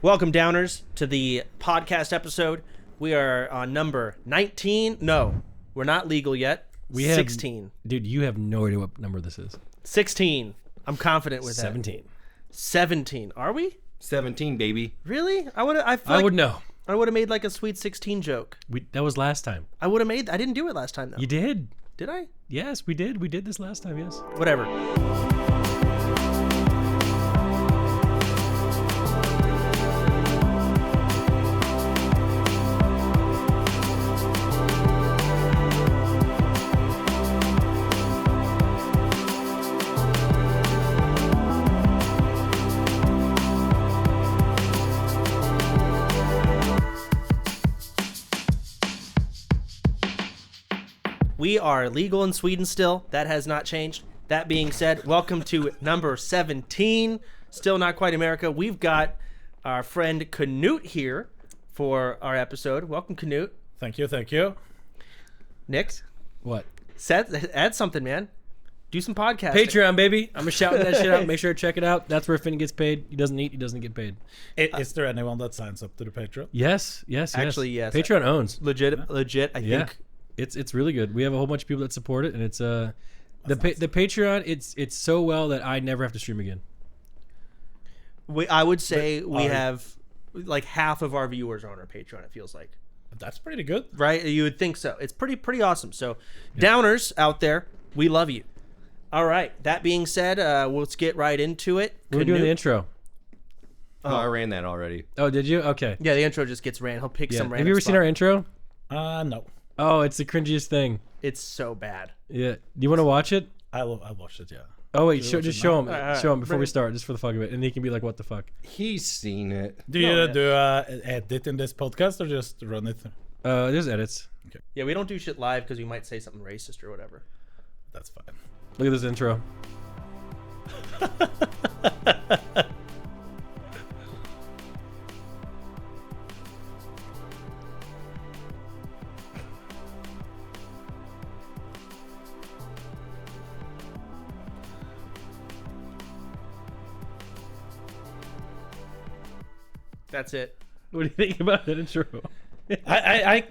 Welcome, Downers, to the podcast episode. We are on number 19. No, we're not legal yet. 16. Dude, you have no idea what number this is. 16. I'm confident with 17. that. 17. Are we? 17, baby. Really? I would know. I would have made like a Sweet 16 joke. That was last time. I didn't do it last time, though. You did. Did I? Yes, we did. We did this last time, yes. Whatever. We are legal in Sweden still. That has not changed. That being said, welcome to number 17. Still not quite America. We've got our friend Knut here for our episode. Welcome, Knut. Thank you, thank you. Nick, What? Seth, add something, man. Do some podcasting. Patreon, baby. I'm shouting that shit out. Make sure to check it out. That's where Finn gets paid. He doesn't eat. He doesn't get paid. Is there anyone that signs up to the Patreon? Yes. Actually, yes. Patreon owns. Legit, I think. It's really good. We have a whole bunch of people that support it, and it's the Patreon. It's so well that I never have to stream again. I would say we have like half of our viewers are on our Patreon. It feels like. That's pretty good, right? You would think so. It's pretty awesome. So, Downers out there, we love you. All right. That being said, let's get right into it. We're doing the intro. Oh, I ran that already. Oh, did you? Okay. Yeah, the intro just gets ran. He'll pick some random. Have you ever seen our intro? No. Oh, it's the cringiest thing. It's so bad. Yeah. Do you want to watch it? I watched it, yeah. Oh wait, just show him. right, Show him before we start, just for the fuck of it, and he can be like, "What the fuck?" He's seen it. Do you do edit in this podcast or just run it? There's edits. Okay, Yeah, we don't do shit live because we might say something racist or whatever. that's fine. Look at this intro. That's it. What do you think about that intro? I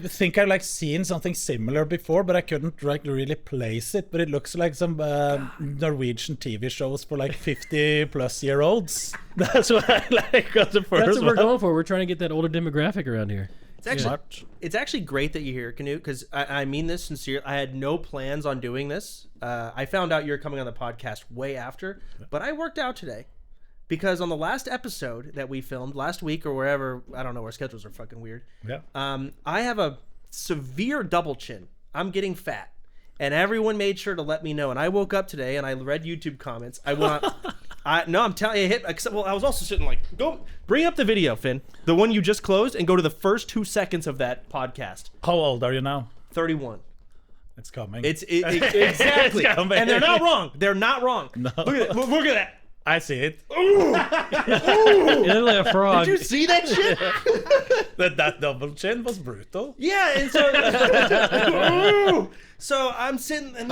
think I've like seen something similar before, but I couldn't like really place it. But it looks like some Norwegian TV shows for like 50-plus-year-olds. That's what I like got the first. That's what we're going for. We're trying to get that older demographic around here. It's actually great that you're here, Knut, because I mean this sincerely. I had no plans on doing this. I found out you're coming on the podcast way after, but I worked out today. Because on the last episode that we filmed last week or wherever, I don't know, our schedules are fucking weird. Yeah. I have a severe double chin. I'm getting fat. And everyone made sure to let me know. And I woke up today and I read YouTube comments. I'm telling you, I was also sitting like, go bring up the video, Finn. The one you just closed and go to the first 2 seconds of that podcast. How old are you now? 31. It's coming. Exactly. It's coming. And they're not wrong. They're not wrong. No. Look at that. Look at that. I see it. Ooh. It looked like a frog. Did you see that shit? That double chin was brutal. Yeah, and so so I'm sitting and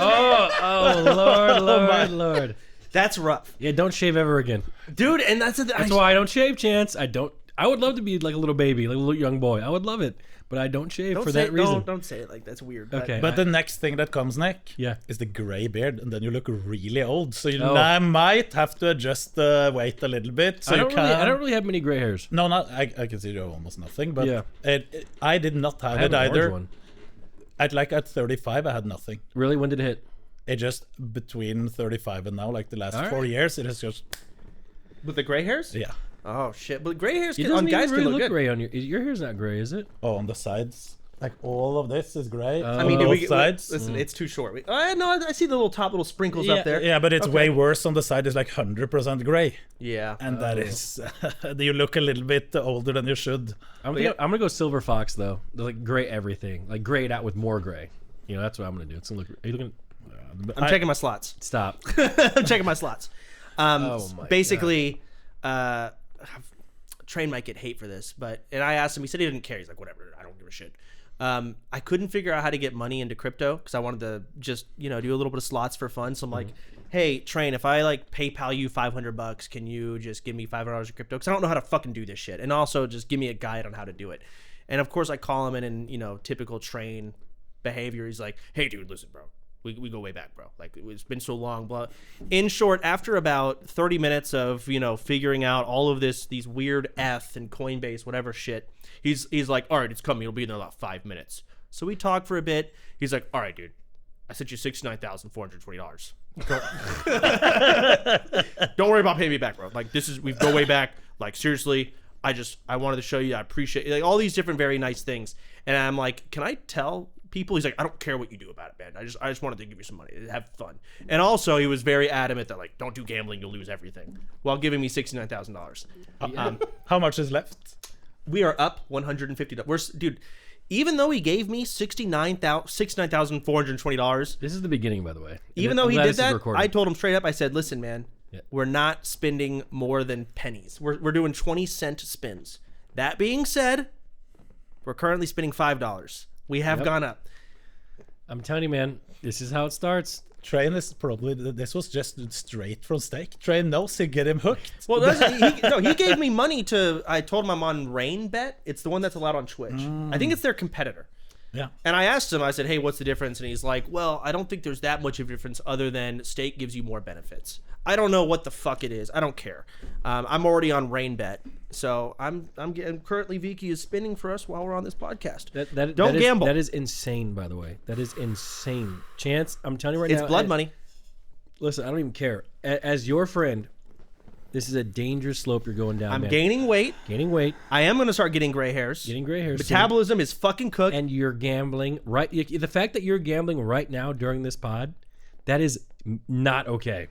Lord. that's rough. Yeah, don't shave ever again. Dude, and that's why I don't shave, Chance. I would love to be like a little baby, like a little young boy. I would love it, but I don't shave for that reason. Don't say it like that's weird. Okay. But the next thing that comes, Nick, is the gray beard, and then you look really old. So I might have to adjust the weight a little bit. So I don't really have many gray hairs. No, I can see you have almost nothing. But I did not have I it have an either. orange one. At 35, I had nothing. Really? When did it hit? It just between 35 and now, like the last 4 years, it has just with the gray hairs. Yeah. Oh shit! But gray hairs It on doesn't guys even really can look look good. gray on your hair's not gray, is it? Oh, on the sides, like all of this is gray. I mean, both sides. Listen, it's too short. No, I see the little top little sprinkles up there. Yeah, but it's way worse on the side. It's like 100% gray. Yeah, and that is you look a little bit older than you should. I'm gonna go silver fox though. Like gray everything, like grayed out with more gray. You know, that's what I'm gonna do. It's gonna look. Are you looking? I'm checking my slots. Stop. I'm checking my slots. Oh my basically, Train might get hate for this, and I asked him. He said he didn't care. He's like, whatever. I don't give a shit. I couldn't figure out how to get money into crypto because I wanted to just do a little bit of slots for fun. So I'm like, hey, Train, if I like PayPal you $500, can you just give me $500 of crypto? Because I don't know how to fucking do this shit. And also just give me a guide on how to do it. And of course I call him in, you know, typical Train behavior. He's like, hey, dude, listen, bro. We go way back, bro. Like, it's been so long, blah. In short, after about 30 minutes of, you know, figuring out all of these weird ETH and Coinbase, whatever shit, he's like, all right, it's coming. It'll be in about 5 minutes. So we talk for a bit. He's like, all right, dude, I sent you $69,420. Don't worry about paying me back, bro. Like, we go way back. Like, seriously, I wanted to show you, I appreciate it. Like, all these different very nice things. And I'm like, can I tell people? He's like, I don't care what you do about it, man. I just wanted to give you some money, have fun. And also, he was very adamant that, like, don't do gambling, you'll lose everything, while giving me $69,000. How much is left? We are up $150. Dude, even though he gave me $69,420, This is the beginning, by the way. even I'm though he glad did this is that, recorded. I told him straight up, I said, listen, man, Yeah. we're not spending more than pennies. We're doing 20-cent spins. That being said, we're currently spending $5. We have gone up. I'm telling you, man, this is how it starts. Train is probably, this was just straight from stake. Train knows he get him hooked. Well, he gave me money to. I told him I'm on Rain Bet. It's the one that's allowed on Twitch. I think it's their competitor. Yeah. And I asked him, I said, hey, what's the difference? And he's like, well, I don't think there's that much of a difference other than stake gives you more benefits. I don't know what the fuck it is. I don't care. I'm already on Rain Bet. So I'm currently Viki is spinning for us while we're on this podcast. Don't gamble. That is insane, by the way. That is insane. Chance, I'm telling you right now. It's blood money. Listen, I don't even care. As your friend, this is a dangerous slope you're going down, I'm man. gaining weight. Gaining weight. I am going to start getting gray hairs. Getting gray hairs. Metabolism is fucking cooked. And you're gambling. Right. The fact that you're gambling right now during this pod, that is not okay.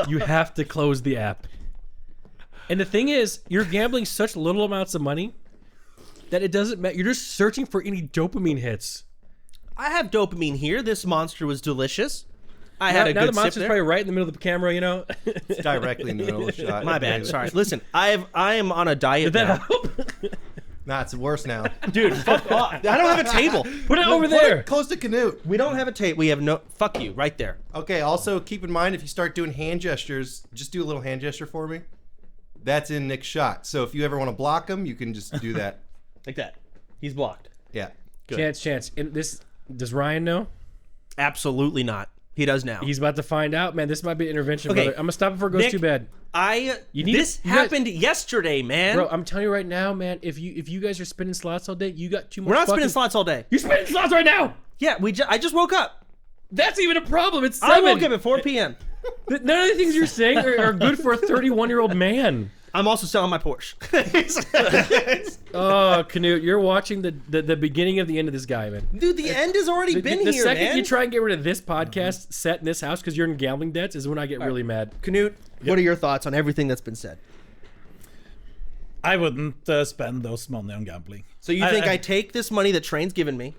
You have to close the app. And the thing is, you're gambling such little amounts of money that it doesn't matter. You're just searching for any dopamine hits. I have dopamine here. This monster was delicious. I had a now good the sip monster's there. probably right in the middle of the camera, you know. It's directly in the middle of the shot. My bad. Sorry. Listen, I am on a diet Did that now. help? Nah, it's worse now. Dude, fuck off. I don't have a table. Put it over there. Close to Knut. We don't have a table. We have no. Fuck you, right there. Okay, also keep in mind if you start doing hand gestures, just do a little hand gesture for me. That's in Nick's shot. So if you ever want to block him, you can just do that. Like that. He's blocked. Yeah. Good. Chance. Does Ryan know? Absolutely not. He does now. He's about to find out, man. This might be an intervention, Okay. brother. I'm gonna stop it before it goes Nick, too bad. This happened yesterday, man. Bro, I'm telling you right now, man. If you guys are spinning slots all day, you got too much. We're not spinning slots all day. You're spinning slots right now. Yeah, I just woke up. That's even a problem. It's 7. I woke up at 4 p.m. None of the things you're saying are good for a 31-year-old man. I'm also selling my Porsche. Oh, Knut, you're watching the beginning of the end of this guy, man. Dude, the end has already been the here, second man. you try and get rid of this podcast set in this house because you're in gambling debts is when I get really mad. Knut, what are your thoughts on everything that's been said? I wouldn't spend those money on gambling. So you think I take this money that Train's given me,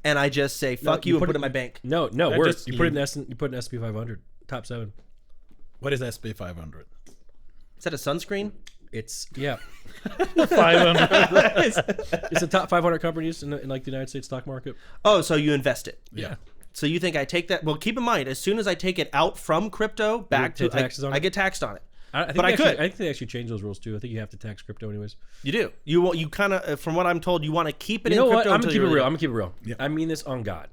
and I just say fuck you and put it in my bank? No, I worse. just You put it leave. in SP 500, top 7. What is SB 500? Is that a sunscreen? It's 500. it's the top 500 companies in like the United States stock market. Oh, so you invest it. Yeah. So you think I take that? Well, keep in mind, as soon as I take it out from crypto back pay to taxes on I it? get taxed on it. I think But I actually, could. I think they actually changed those rules too. I think you have to tax crypto anyways. You do. You kind of, from what I'm told, you want to keep it You know in what? crypto. I'm gonna until keep it you're real. I'm gonna keep it real. Yeah. I mean this on God.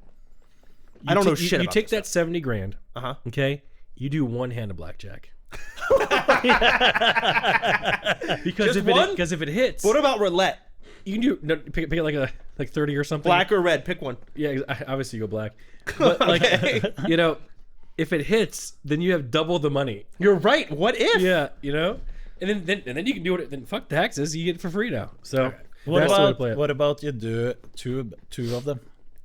I don't know You shit about take this that 70 grand. Uh-huh. Okay. You do one hand of blackjack. Because Just one? because if it hits, What about roulette? you can do pick it like 30 or something. Black or red? Pick one. Yeah, obviously you go black. But like if it hits, then you have double the money. You're right. What if? Yeah, and then you can do it. Then fuck taxes, you get it for free now. So What that's the way to play about it. what about you do two of them,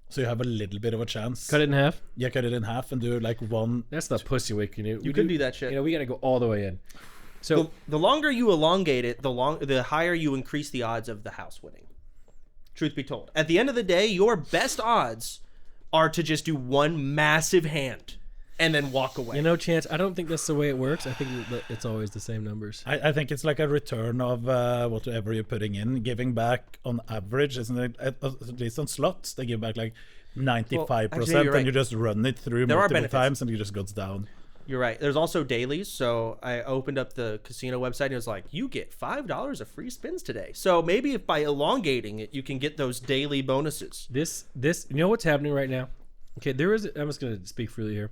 so you have a little bit of a chance. Cut it in half. Yeah, cut it in half and do like one. That's the pussy way, Knut. You can do that shit. We got to go all the way in. So The longer you elongate it, the higher you increase the odds of the house winning. Truth be told, at the end of the day, your best odds are to just do one massive hand and then walk away. Chance, I don't think that's the way it works. I think that it's always the same numbers. I think it's like a return of whatever you're putting in, giving back on average, isn't it? At least on slots, they give back like 95%, actually, you're right. and you just run it through There are multiple benefits. times, and it just goes down. You're right. There's also dailies. So I opened up the casino website and it was like, you get $5 of free spins today. So maybe if by elongating it, you can get those daily bonuses. This, you know what's happening right now? Okay, I'm just gonna speak freely here.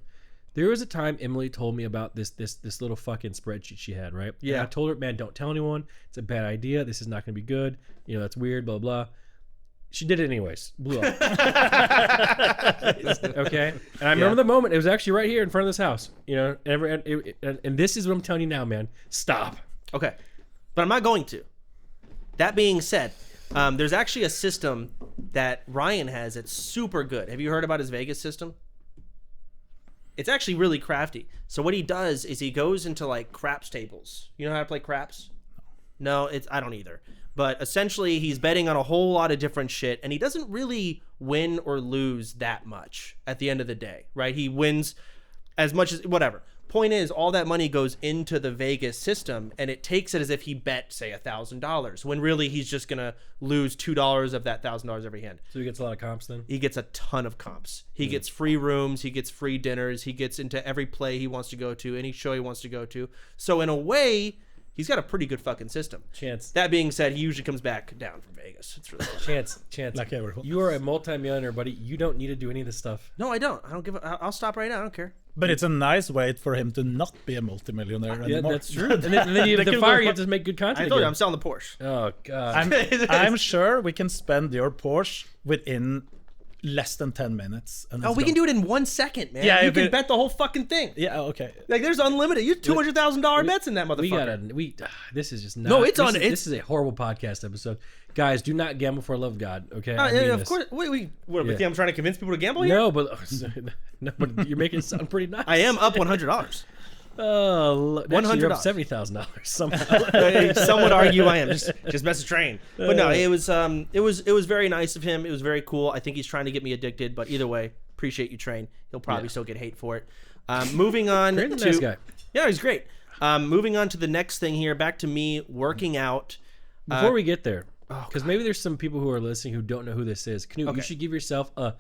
There was a time Emily told me about this little fucking spreadsheet she had, right? Yeah. And I told her, man, don't tell anyone. It's a bad idea. This is not gonna be good. You know, that's weird. Blah blah. She did it anyways. Blew up. Okay. And I remember the moment. It was actually right here in front of this house. You know, and this is what I'm telling you now, man. Stop. Okay. But I'm not going to. That being said, there's actually a system that Ryan has that's super good. Have you heard about his Vegas system? It's actually really crafty. So what he does is he goes into like craps tables. You know how to play craps? No, I don't either. But essentially he's betting on a whole lot of different shit and he doesn't really win or lose that much at the end of the day, right? He wins as much as whatever. Point is, all that money goes into the Vegas system and it takes it as if he bet, say, $1,000 when really he's just going to lose $2 of that $1,000 every hand. So he gets a lot of comps then? He gets a ton of comps. He gets free rooms. He gets free dinners. He gets into every play he wants to go to, any show he wants to go to. So in a way, he's got a pretty good fucking system. Chance. That being said, he usually comes back down from Vegas. It's really fun. Chance. Like everyone. You are a multi-millionaire, buddy. You don't need to do any of this stuff. No, I don't. I don't give a... I'll stop right now. I don't care. But it's a nice way for him to not be a multimillionaire Yeah, anymore. that's true. And then you have the fire. You have to make good content. I told you, again. I'm selling the Porsche. Oh god. I'm sure we can spend your Porsche within less than 10 minutes. And Oh, we can do it in 1 second, man. Yeah, you if can it- bet the whole fucking thing. Yeah, okay. Like, there's unlimited. You $200,000 bets in that motherfucker. This is just not. No, it's this on- is- it's- This is a horrible podcast episode, guys. Do not gamble for the love of God. Okay. I mean of this. course. Wait. What? Yeah. Yeah. I'm trying to convince people to gamble here? No, but no, but you're making it sound pretty nice. I am up $100. Oh, $100. You're up $70,000 somehow. Some would argue I am just mess a train, but no, it was very nice of him. It was very cool. I think he's trying to get me addicted, but either way, appreciate you, Train. He'll probably still get hate for it. Moving on Train's a to nice guy. yeah, he's great. Moving on to the next thing here. Back to me working out. Before we get there, because maybe there's some people who are listening who don't know who this is. Knut, you should give yourself a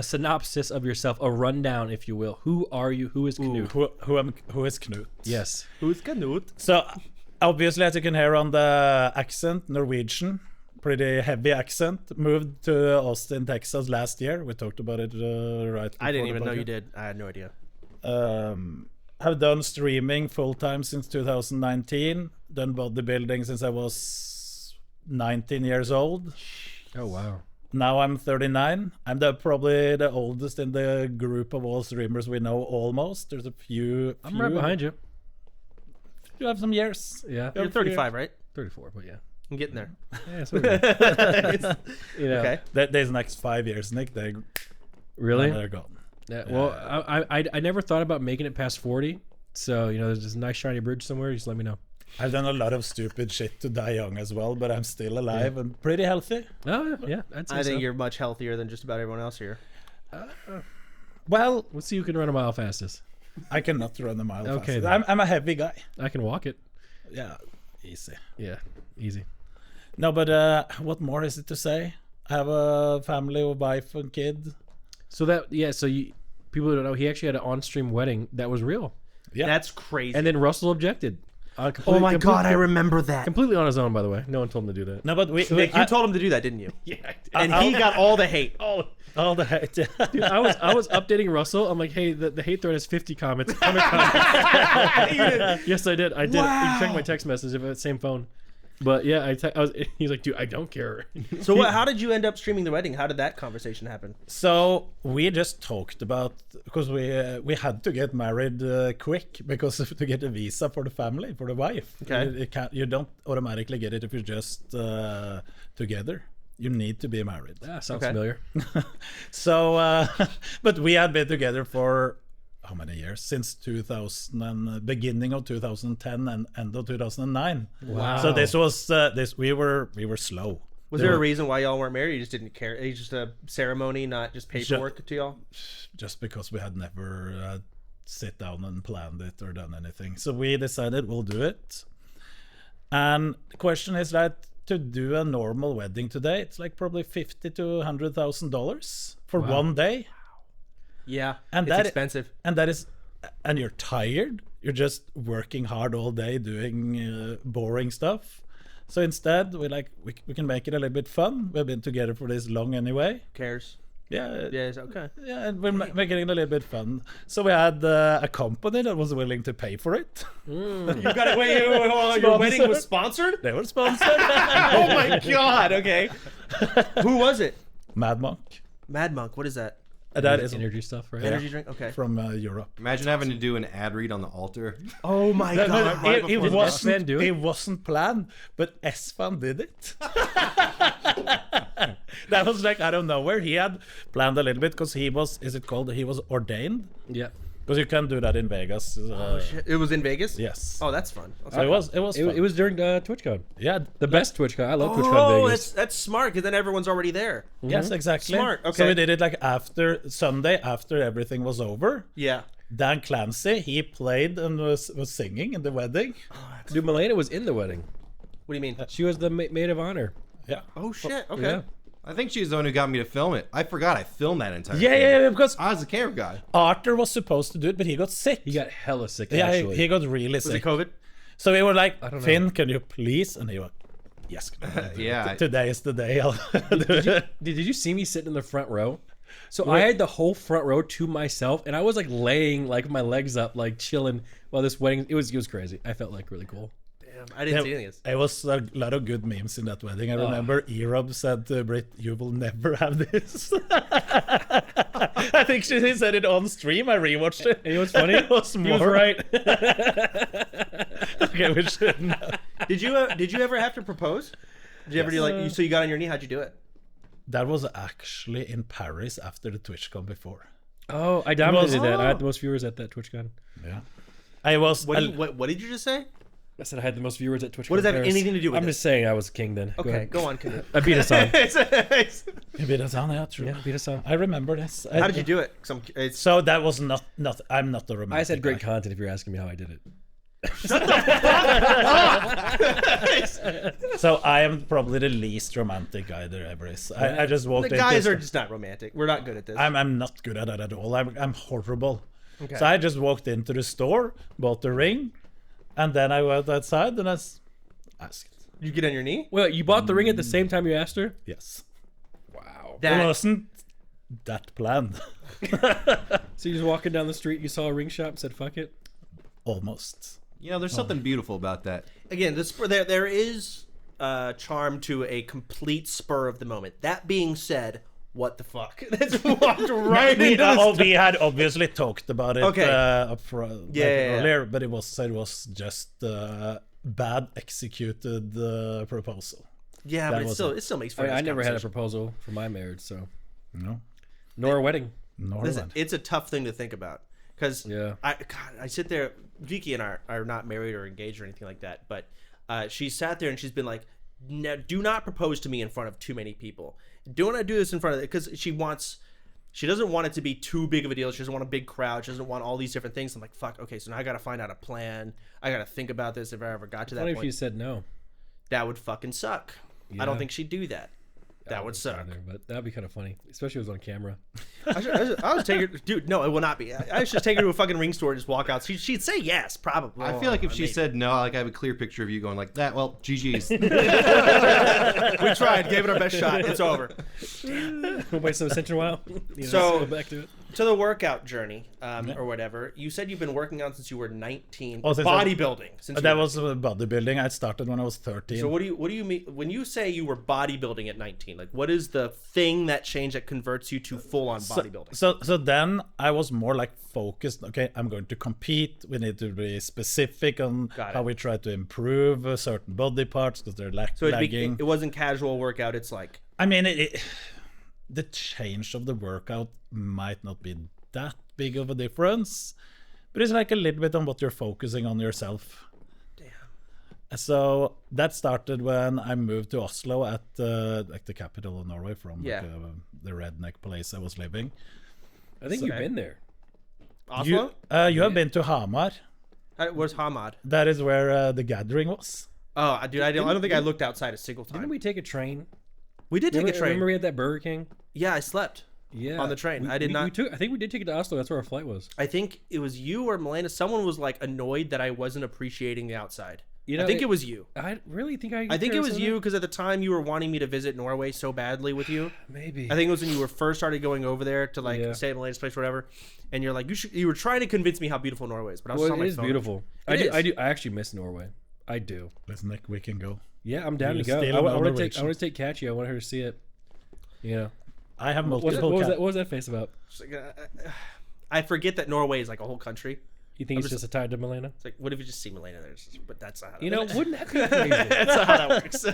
synopsis of yourself, a rundown, if you will. Who are you? Who is Knut? Who is Knut? Yes. Who's Knut? So, obviously, as you can hear on the accent, Norwegian, pretty heavy accent. Moved to Austin, Texas last year. We talked about it right before I didn't the even know podcast. you did. I had no idea. Have done streaming full time since 2019. Done bodybuilding since I was 19 years old. Oh wow. Now I'm 39. I'm probably the oldest in the group of all streamers we know. Almost. There's a few. I'm right behind you. You have some years. Yeah. You're 35, right? 34, but yeah. I'm getting there. Yeah. So you know. Okay. There's next 5 years, Nick. Really? They're gone. Yeah, well, I never thought about making it past 40. So, you know, there's this nice shiny bridge somewhere. Just let me know. I've done a lot of stupid shit to die young as well, but I'm still alive and pretty healthy. Oh, yeah. I'd say I think so. you're much healthier than just about everyone else here. Well, Let's see who can run a mile fastest. I cannot run a mile Okay, faster. I'm a heavy guy. I can walk it. Yeah, easy. Yeah, easy. No, but what more is it to say? I have a family, a wife, and kid. So people don't know, he actually had an on-stream wedding that was real. Yeah. That's crazy. And then Russell objected. Oh my god, I remember that. Completely on his own, by the way. No one told him to do that. No, but Nick, you told him to do that, didn't you? Yeah, I did. And he got all the hate. all the hate. Dude, I was updating Russell. I'm like, hey, the hate thread has 50 comments. How many comments? Yes, I did. I did. Wow. You can check my text message if it's the same phone. But yeah, he's like, dude, I don't care. So how did you end up streaming the wedding? How did that conversation happen? So we just talked about, because we had to get married quick because to get a visa for the family, for the wife. Okay. You don't automatically get it if you're just together. You need to be married. Yeah, sounds Okay. familiar. So, but we had been together for how many years? Since 2000 and beginning of 2010 and end of 2009. Wow. So this was we were slow. Was there a reason why y'all weren't married? You just didn't care? It's just a ceremony, not just paperwork to y'all? Just because we had never sit down and planned it or done anything. So we decided we'll do it. And the question is that to do a normal wedding today, it's like probably $50,000 to $100,000 for Wow. one day. Yeah, And it's that- expensive. And that is and you're tired. You're just working hard all day doing boring stuff. So instead, we can make it a little bit fun. We've been together for this long anyway. Who cares? Yeah, Yeah, it's okay. yeah, and we're making it a little bit fun. So we had a company that was willing to pay for it. You got it. Wait, your wedding was sponsored? They were sponsored. Oh my god. Okay. Who was it? Mad Monk. Mad Monk. What is that? That is energy stuff, right? Energy drink. Okay. from Europe. Imagine having to do an ad read on the altar. Oh my god. It wasn't planned, but Esfan did it. That was like, I don't know where he had planned a little bit because he was ordained? Yeah. Because you can do that in Vegas. It was in Vegas? Yes. Oh, that's fun. So it was fun. It was during TwitchCon. Yeah. The best TwitchCon. I love TwitchCon Oh, Vegas. that's smart because then everyone's already there. Yes, exactly. Smart, okay. So we did it like after Sunday, after everything was over. Yeah. Dan Clancy, he played and was singing in the wedding. Dude, Milena was in the wedding. What do you mean? She was the maid of honor. Yeah. Oh shit. Okay. Yeah. I think she's the one who got me to film it. I forgot I filmed that entire Yeah, thing. yeah, because I was the camera guy. Arthur was supposed to do it, but he got sick. He got hella sick, yeah, actually. he got really Was it sick. COVID? So we were like, don't know. Finn, can you please? And he went, yes. Yeah. Today is the day. I'll do it. Did you see me sitting in the front row? So I had the whole front row to myself, and I was like laying like my legs up, like chilling while this wedding. It was crazy. I felt like really cool. Damn, I didn't see any of this. It was a lot of good memes in that wedding. I remember E-Rob said to Britt, you will never have this. I think she said it on stream. I rewatched it. And it was funny. It was He more was right. Okay, we shouldn't. Did you ever have to propose? Did you ever do like so you got on your knee? How'd you do it? That was actually in Paris after the TwitchCon before. Oh, I dominated that. I had the most viewers at that TwitchCon. Yeah. I was. What did you just say? I said I had the most viewers at TwitchCon. What does that have anything to do with I'm it? just saying I was king then. Okay, go on, Knut. I beat us on. Maybe that's on yeah, true. Yeah, beat us on. I remember this. How did you do it? 'Cause it's So that was not. I'm not the romantic. I said great guy. content if you're asking me how I did it. So I am probably the least romantic guy there ever is. I just walked the into guys this- are just not romantic. We're not good at this. I'm not good at that at all. I'm horrible. Okay. So I just walked into the store, bought the ring, and then I went outside and I asked. You get on your knee? Well, you bought the ring at the same time you asked her? Yes. Wow. It That wasn't that planned. So you just walking down the street, you saw a ring shop and said, fuck it? Almost. You know, there's something beautiful about that. again, there is charm to a complete spur of the moment. That being said, what the fuck? That's walked right into this. We had obviously talked about it Okay. up front, Yeah, yeah, yeah. earlier, but it was just bad executed proposal. Yeah, That but was it still makes for a I nice never had a conversation. proposal for my marriage, so. No, Nor a wedding. Listen, it's a tough thing to think about because Yeah. I sit there. Vicky and I are not married or engaged or anything like that, but she sat there and she's been like, no, "Do not propose to me in front of too many people. Do not do this in front of," because she doesn't want it to be too big of a deal. She doesn't want a big crowd. She doesn't want all these different things. I'm like, fuck. Okay, so now I got to find out a plan. I got to think about this if I ever got to that What if point. you said no? That would fucking suck. I Yeah. don't think she'd do that. That would suck. Either, but that'd be kind of funny, especially if it was on camera. I would take her, dude. No, it will not be. I should take her to a fucking ring store and just walk out. She'd say yes, probably. I feel like if she maybe. said no, like I have a clear picture of you going like that. Well, GG's. We tried, gave it our best shot. It's over. We'll wait some a while. So- go back to it. To the workout journey, or whatever. You said you've been working out since you were 19. Oh, since I- bodybuilding. Since that you were- was bodybuilding. I started when I was 13. So what do you mean when you say you were bodybuilding at 19? Like, what is the thing that changed that converts you to full on bodybuilding? So then I was more like focused. Okay, I'm going to compete. We need to be specific on Got it. how we try to improve certain body parts because they're So lagging. it wasn't casual workout. It's like, I mean, the change of the workout might not be that big of a difference, but it's like a little bit on what you're focusing on yourself. damn. So that started when I moved to Oslo at like the capital of Norway from Yeah. the redneck place I was living. I think you've been there. Oslo? You have been to Hamar. Where's Hamad? That is where the gathering was. Oh, dude, I don't think I looked outside a single time. Didn't we take a train? We did take a train. Remember we had that Burger King? Yeah, I slept. Yeah. on the train. We- I did we- not. We took, I think we did take it to Oslo. That's where our flight was. I think it was you or Milena. Someone was like annoyed that I wasn't appreciating the outside. You know, I think it was you. I really think I think it was you because at the time you were wanting me to visit Norway so badly with you. Maybe. I think it was when you were first started going over there to like Yeah. stay at Milena's place or whatever, and you're like you were trying to convince me how beautiful Norway is, but I was just on Well, my it is phone. beautiful. It I is. I actually miss Norway. I do. Listen, Nick, we can go. Yeah, I'm down You're to go. still I on want to Norwegian. take Katya. I want her to see it. You know. I have What multiple was that face about? It's like, I forget that Norway is like a whole country. You think it's just tied to Milena? It's like, what if you just see Milena there? But that's not how. You know, wouldn't that be crazy? that's not how that works.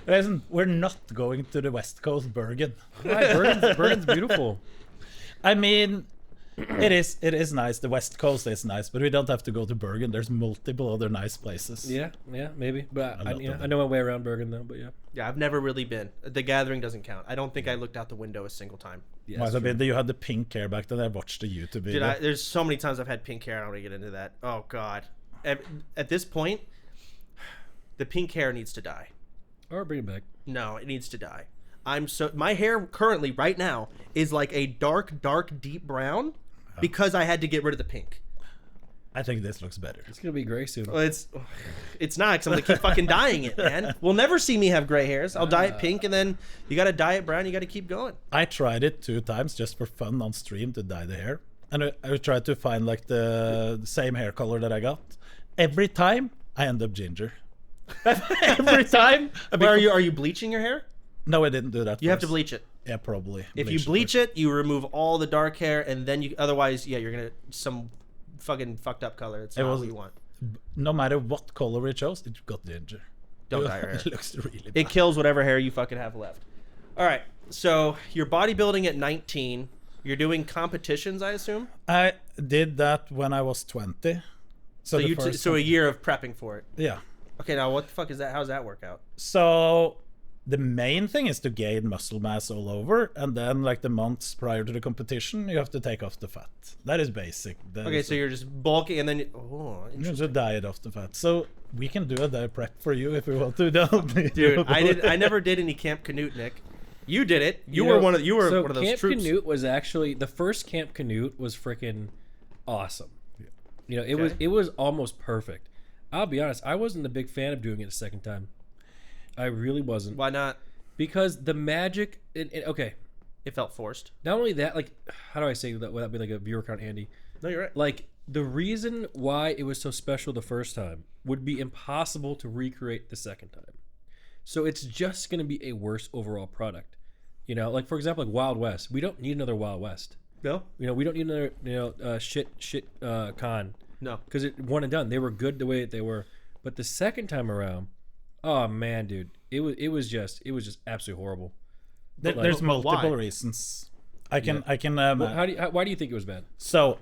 Listen, we're not going to the West Coast, Bergen. Why? Bergen's beautiful. I mean, it is nice. The West Coast is nice, but we don't have to go to Bergen. There's multiple other nice places. Yeah, maybe. But lot of them. I know my way around Bergen though. But yeah. Yeah, I've never really been. The Gathering doesn't count. I don't think I looked out the window a single time. Yeah, Might that's have true. been that you had the pink hair back then. I watched the YouTube video. There's so many times I've had pink hair. I don't want to get into that. Oh God. At this point, the pink hair needs to die. Or bring it back. No, it needs to die. My hair currently right now is like a dark, deep brown because I had to get rid of the pink. I think this looks better. It's gonna be gray soon. Well, it's not because I'm gonna keep fucking dyeing it, man. We'll never see me have gray hairs. I'll dye it pink, and then you gotta dye it brown. You gotta keep going. I tried it 2 times just for fun on stream to dye the hair, and I tried to find like the same hair color that I got. Every time I end up ginger. Every time. Are you bleaching your hair? No, I didn't do that. You have to first. bleach it. Yeah, probably. If you bleach it, you remove all the dark hair, and then otherwise, yeah, you're gonna some fucking fucked up color. It's not what you want. No matter what color it shows, it got ginger. Don't dye your hair. It looks really bad. It kills whatever hair you fucking have left. All right, so you're bodybuilding at 19. You're doing competitions, I assume. I did that when I was 20. So a year of prepping for it. Yeah. Okay, now what the fuck is that? How does that work out? So the main thing is to gain muscle mass all over, and then like the months prior to the competition, you have to take off the fat. That is basic. Okay, so you're just bulking, and then you just diet off the fat. So we can do a diet prep for you if we want to. Dude, I never did any Camp Knut, Nick. You did it. You were one of those Camp troops. Knut was actually the first Camp Knut was freaking awesome. Yeah. You know, it was almost perfect. I'll be honest, I wasn't a big fan of doing it a second time. I really wasn't. Why not? Because the magic. Okay, It felt forced. not only that, like, how do I say that without being like a viewer count, Andy? No, you're right. Like, the reason why it was so special the first time would be impossible to recreate the second time. So it's just going to be a worse overall product. You know, like, for example, like Wild West. We don't need another Wild West. No, You know, we don't need another, shit con. no. Because it one and done. They were good the way that they were. But the second time around, oh man, dude, it was just absolutely horrible. There's multiple why? reasons. I can. Well, why do you think it was bad? So,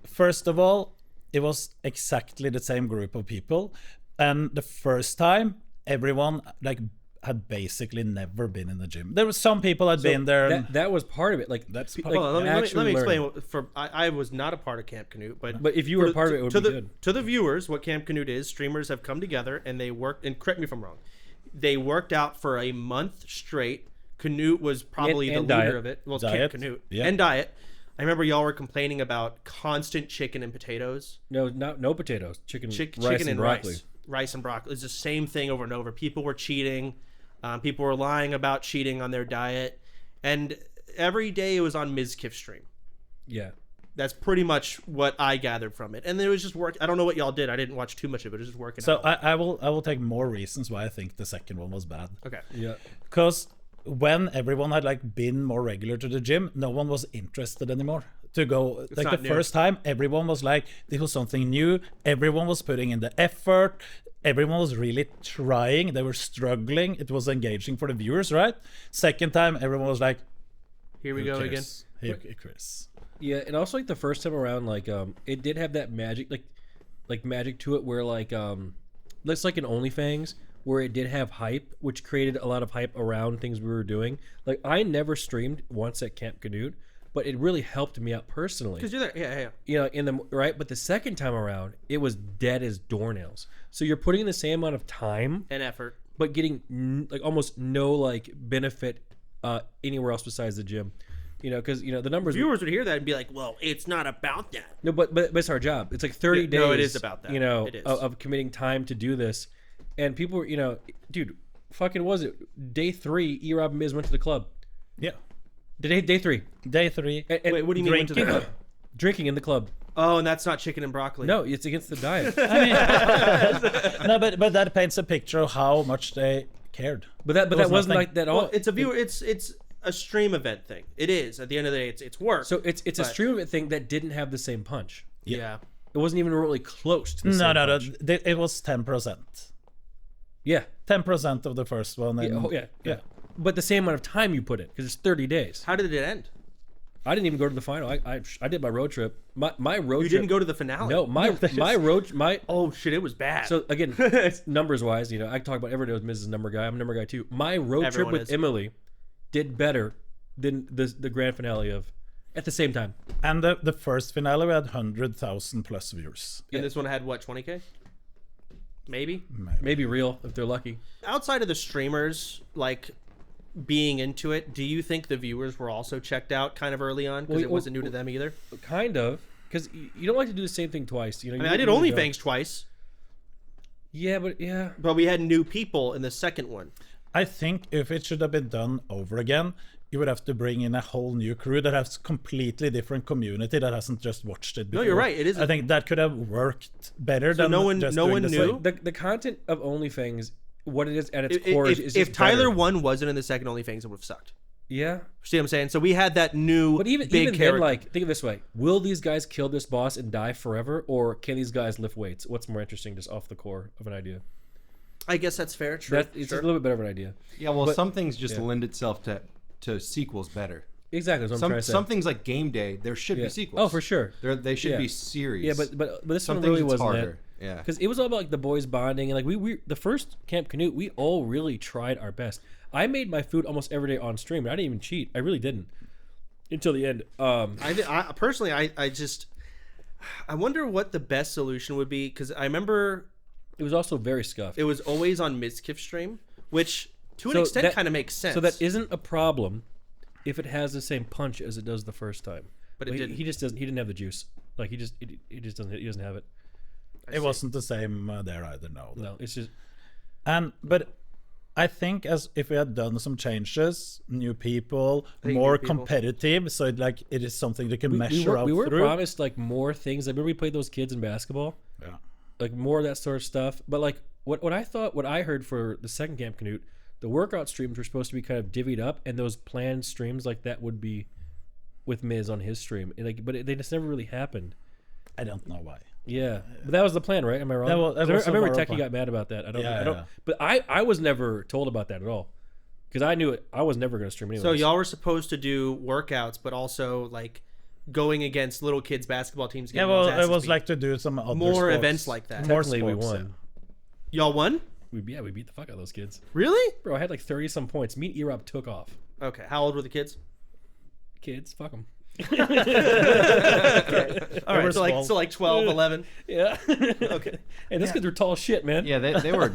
first of all, it was exactly the same group of people, and the first time, everyone like had basically never been in the gym. There was some people had been there. And That was part of it. Like That's like, part- Hold on, let me actually explain. learning. I was not a part of Camp Knut, But if you were a part of it, it would to be the, good. To the viewers, what Camp Knut is, streamers have come together and they worked. And correct me if I'm wrong. They worked out for a month straight. Knut was probably And the leader diet. of it. Well, Diet, Camp Knut yeah. and diet. I remember y'all were complaining about constant chicken and potatoes. No potatoes, chicken, Chicken and broccoli. rice and broccoli. It's the same thing over and over. People were cheating. People were lying about cheating on their diet, and every day it was on Mizkif stream. Yeah. That's pretty much what I gathered from it, and it was just work. I don't know what y'all did. I didn't watch too much of it. It was just working. so out. I will take more reasons why I think the second one was bad. Okay. Yeah. Because when everyone had like been more regular to the gym, no one was interested anymore to go. Like the not new. first time, everyone was like, this was something new. Everyone was putting in the effort. Everyone was really trying. They were struggling. It was engaging for the viewers, right? Second time, everyone was like, Here we who go again. cares? Here, Chris. Yeah, and also like the first time around, like it did have that magic, like magic to it, where like looks like an OnlyFans, where it did have hype, which created a lot of hype around things we were doing. Like I never streamed once at Camp Knut, but it really helped me out personally. Because you're there. Yeah. You know, in the right, but the second time around, it was dead as doornails. So you're putting in the same amount of time, And effort. but getting like almost no like benefit anywhere else besides the gym. You know, because the numbers. Viewers would hear that and be like, "Well, it's not about that." No, but it's our job. It's like 30 days. No, it is about that. You know, It is. of committing time to do this, and people were, dude, fucking was it day 3? E-Rob and Miz went to the club. Yeah. Day 3. Day 3. And Wait, what do you mean went to the club? Drinking in the club. Oh, and that's not chicken and broccoli. No, it's against the diet. No, but that paints a picture of how much they cared. But that was wasn't nothing. like that all. Well, it's a viewer. It's a stream event thing. It is. At the end of the day, it's work. So it's a but- stream event thing that didn't have the same punch. Yeah. It wasn't even remotely close to the No, same no, punch. it was 10%. Yeah. 10% of the first one. And, Yeah. But the same amount of time you put in, because it's 30 days. How did it end? I didn't even go to the final. I did my road trip. My road You trip. didn't go to the finale. No, my road. Oh shit, it was bad. So again, numbers wise, I talk about every day with Mrs. Number Guy. I'm a number guy too. My road Everyone trip with is. Emily did better than the grand finale of at the same time. And the first finale, we had 100,000 plus viewers. and this one had what, 20K? Maybe. Maybe real if they're lucky. Outside of the streamers, like being into it, do you think the viewers were also checked out kind of early on because it wasn't new to them either? Kind of, because you don't like to do the same thing twice. I mean, I did OnlyFans twice, Yeah, but yeah. but we had new people in the second one. I think if it should have been done over again, you would have to bring in a whole new crew that has completely different community that hasn't just watched it before. No, you're right. It is. I think that could have worked better than no one just doing the knew? same. The content of OnlyFans, what it is at its core, is if just Tyler better. 1 wasn't in the second OnlyFans, it would have sucked. Yeah. See what I'm saying? So we had that new But even big then, character. like, think of it this way: will these guys kill this boss and die forever, or can these guys lift weights? What's more interesting, just off the core of an idea? I guess that's fair. True. It's sure. a little bit better of an idea. Yeah, well, But- some things just yeah. lend itself to sequels better. Exactly. That's what I'm trying to say. Some things like Game Day, there should Yeah. be sequels. Oh, for sure. They should Yeah. be series. Yeah, but this some one things really it's wasn't harder. Yeah. because it was all about like the boys bonding and like we the first Camp Knut, we all really tried our best. I made my food almost every day on stream. I didn't even cheat. I really didn't until the end. I personally, I just, I wonder what the best solution would be, because I remember It was also very scuffed. it was always on Mizkif stream, which to an So extent that- kind of makes sense. So that isn't a problem if it has the same punch as it does the first time. But it didn't. He just doesn't. He didn't have the juice. Like he just doesn't. He doesn't have it. It wasn't the same there either, no. No, it's just But I think as if we had done some changes, new people, think more new people. competitive, so it is something they can measure out we were through. promised like more things. I remember we played those kids in basketball. Yeah. Like more of that sort of stuff. But like what I heard for the second Camp Knut, the workout streams were supposed to be kind of divvied up, and those planned streams like that would be with Miz on his stream. And like, but they just never really happened. I don't know why. Yeah, but that was the plan, right? Am I wrong? That was I remember overall Techie plan. got mad about that. I don't. Yeah, I don't. yeah. But I was never told about that at all, because I knew it. I was never going to stream anyway. so y'all were supposed to do workouts, but also like going against little kids basketball teams. Yeah, getting well, those asses it was beat. like to do some other more sports. events like that. More Technically, we sports, won. Y'all won? We beat the fuck out of those kids. Really? Bro, I had like 30 some points. Me and E-Rob took off. Okay. How old were the kids? Kids, fuck them. All right. were So like 12, 11. Yeah. Okay. Hey, those kids were tall shit, man. Yeah, they were.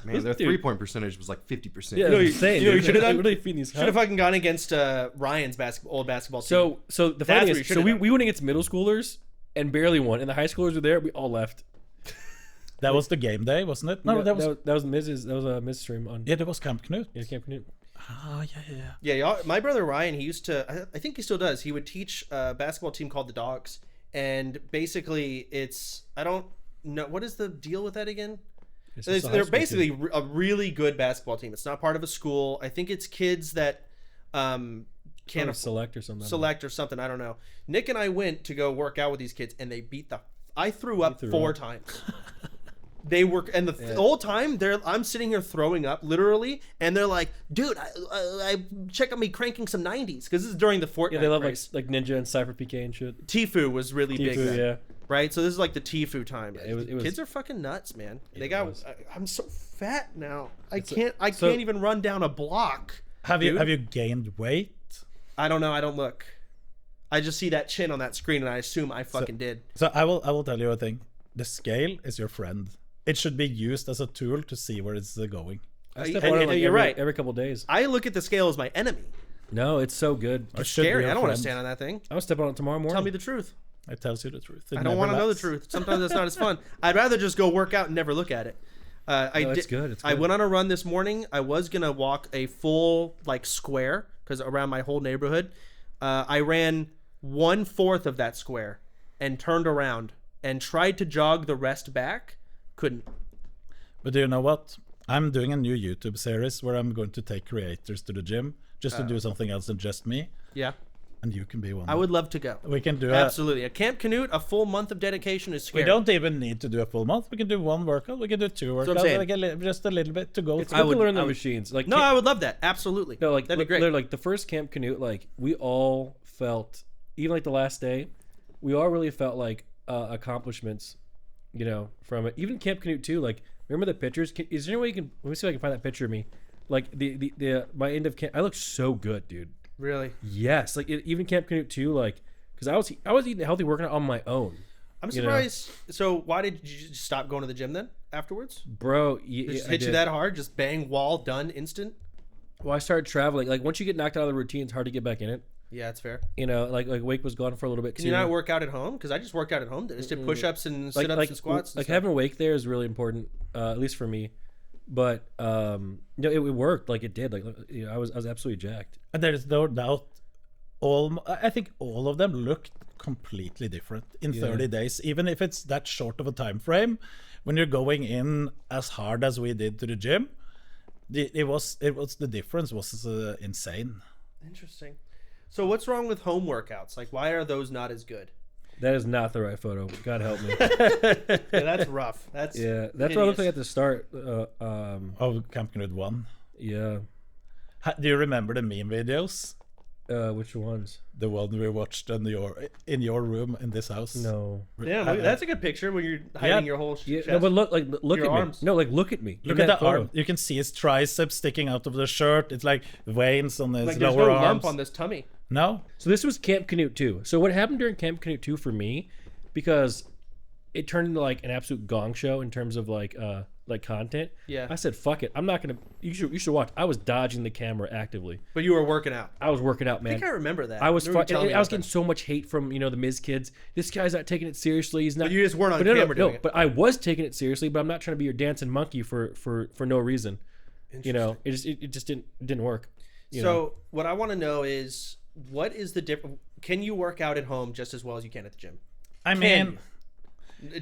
Man, their Dude. 3-point percentage was like 50%. Yeah, know, it's insane. you know, dude. you should've done- They really feeding these. Should have fucking gone against Ryan's old basketball team. So the That's funny what you is, so should've we done. went against middle schoolers and barely won, and the high schoolers were there. We all left. That was the game day, wasn't it? No, Yeah, that was. that was Miz's. That was a Miz stream on. Yeah, that was Camp Knut. Yeah, Camp Knut. Oh, yeah. Yeah, y'all, my brother Ryan, he used to, I think he still does. He would teach a basketball team called the Dogs. And basically, I don't know, what is the deal with that again? It's just a high They're school basically team. a really good basketball team. It's not part of a school. I think it's kids that can't Kind of select or something. select or something. I don't know. Nick and I went to go work out with these kids, and they beat I threw up threw 4 up. times. They were, and the whole time I'm sitting here throwing up, literally, and they're like, "Dude, I check on me cranking some 90s," because this is during the Fortnite. Yeah, they love craze. like Ninja and Cypher PK and shit. Tifu was really big Tifu, then, yeah. right? So this is like the Tifu time. it was- Kids are fucking nuts, man. They it got. was. I'm so fat now. I so- can't even run down a block. Have Dude. you gained weight? I don't know. I don't look. I just see that chin on that screen, and I assume I fucking did. So I will tell you a thing. The scale is your friend. It should be used as a tool to see where it's going. I step and- on it and like you're right. every couple days. I look at the scale as my enemy. No, it's so good. Or should be Scary. your I don't want to friend. stand on that thing. I'm gonna step on it tomorrow morning. Tell me the truth. It tells you the truth. It I don't want to know the truth. Sometimes it's not as fun. I'd rather just go work out and never look at it. It's good. It's I good. went on a run this morning. I was gonna walk a full square because around my whole neighborhood. I ran 1/4 of that square and turned around and tried to jog the rest back. Couldn't. But do you know what? I'm doing a new YouTube series where I'm going to take creators to the gym just to do something else than just me. Yeah. And you can be one. I would love to go. We can do Absolutely. A Camp Knut, a full month of dedication is scary. We don't even need to do a full month. We can do one workout. We can do 2 what I'm workouts. saying. Like just a little bit to go. It's through. good to learn the machines. Like No, I would love that. Absolutely. no, like that'd be great. They're like the first Camp Canute. Like we all felt, even like the last day, we all really felt like accomplishments. You know, from it. Even Camp Canute too. Like remember the pictures? Is there any way you can? Let me see if I can find that picture of me. Like the my end of camp. I look so good, dude. Really? Yes, like even Camp Canute too, like because I was eating healthy, working out on my own. I'm you know? surprised. So why did you just stop going to the gym then afterwards? Bro. It just hit you that hard? Just bang, wall, done, instant? Well, I started traveling. Like once you get knocked out of the routine, it's hard to get back in it. Yeah, it's fair. You know, like Wake was gone for a little bit Can too. you not work out at home? Because I just worked out at home. I just did push-ups and sit-ups and squats. And Like stuff. having Wake there is really important, at least for me. But it worked. Like it did. Like you know, I was absolutely jacked. And there's no doubt. I think all of them looked completely different in 30 days, even if it's that short of a time frame. When you're going in as hard as we did to the gym, the difference was insane. Interesting. So what's wrong with home workouts? Like, why are those not as good? That is not the right photo. God help me. Yeah, that's rough. That's Yeah, that's what I looked like at the start. Of Camp Knut 1. Yeah. Do you remember the meme videos? Which ones? The one we watched in your room in this house? No. Damn, look, that's a good picture when you're hiding your whole Yeah, chest. no, but look at Your me. arms. No, like look at me. Look In at that the photo. arm. You can see his triceps sticking out of the shirt. It's like veins on his like there's lower no arms. lump on this tummy. No? So this was Camp Canute 2. So what happened during Camp Canute 2 for me, because it turned into like an absolute gong show in terms of like content. Yeah. I said, fuck it. I'm not gonna. You should watch. I was dodging the camera actively. But you were working out. I was working out, I man. think I remember that. I was Remember you telling me I was about getting that. so much hate from the Miz kids. This guy's not taking it seriously. He's not. But you just weren't on But camera doing it. But I was taking it seriously. But I'm not trying to be your dancing monkey for no reason. You know, it just didn't work. You know? So what I want to know is, what is the difference? Can you work out at home just as well as you can at the gym? I mean,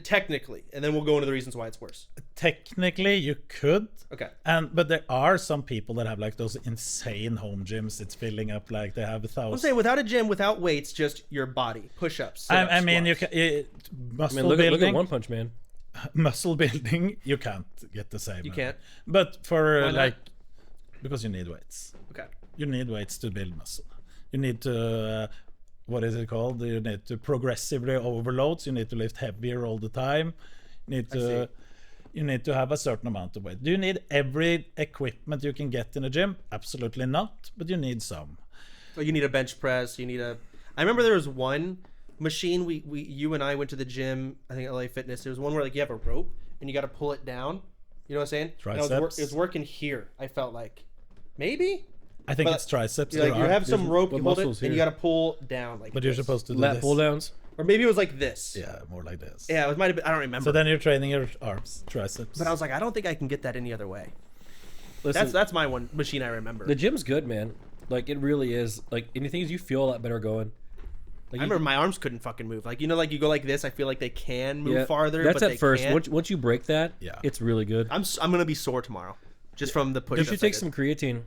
Technically, and then we'll go into the reasons why it's worse. technically you could. Okay. But there are some people that have like those insane home gyms. It's filling up like they have 1,000. I'm saying without a gym, without weights, just your body, push-ups. I mean, you squats. can muscle look building. at One Punch Man. Muscle building, you can't get the same. You can't? But for Why not? because you need weights. Okay. You need weights to build muscle. You need to what is it called? You need to progressively overload. You need to lift heavier all the time. You need to have a certain amount of weight. Do you need every equipment you can get in a gym? Absolutely not, but you need some. Well, you need a bench press. You need a. I remember there was one machine you and I went to the gym. I think LA Fitness. There was one where like you have a rope and you got to pull it down. You know what I'm saying? And Triceps. it was working here. I felt like maybe. I think But it's triceps. Like you have some rope, what you hold it, muscles and you here? got to pull down like. But you're this. supposed to do Lat this. pull downs. Or maybe it was like this. Yeah, more like this. Yeah, it might have been. I don't remember. So then you're training your arms, triceps. But I was like, I don't think I can get that any other way. Listen, That's my one machine I remember. the gym's good, man. Like it really is. Like anything is, you feel a lot better going. Like I remember my arms couldn't fucking move. Like like you go like this. I feel like they can move farther. That's but at they first. Can't. Once you break that, Yeah. it's really good. I'm gonna be sore tomorrow, just from the push. You should take some creatine.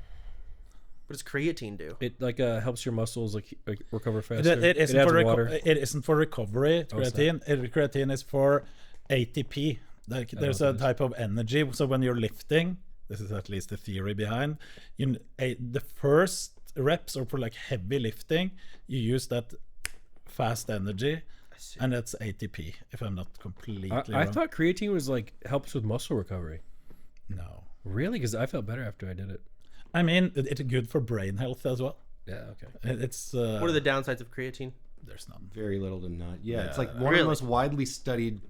What does creatine do? It like helps your muscles like recover faster. It isn't adds for water. it isn't for recovery. Creatine. Creatine is for ATP. Like there's a type of energy. So when you're lifting, this is at least the theory behind. The first reps or for like heavy lifting, you use that fast energy, and that's ATP. If I'm not completely I wrong. thought creatine was like helps with muscle recovery. No. Really? Because I felt better after I did it. I mean, it's good for brain health as well. Yeah. Okay. It's What are the downsides of creatine? there's none. Very little to none. Yeah, it's like one Really? of the most widely studied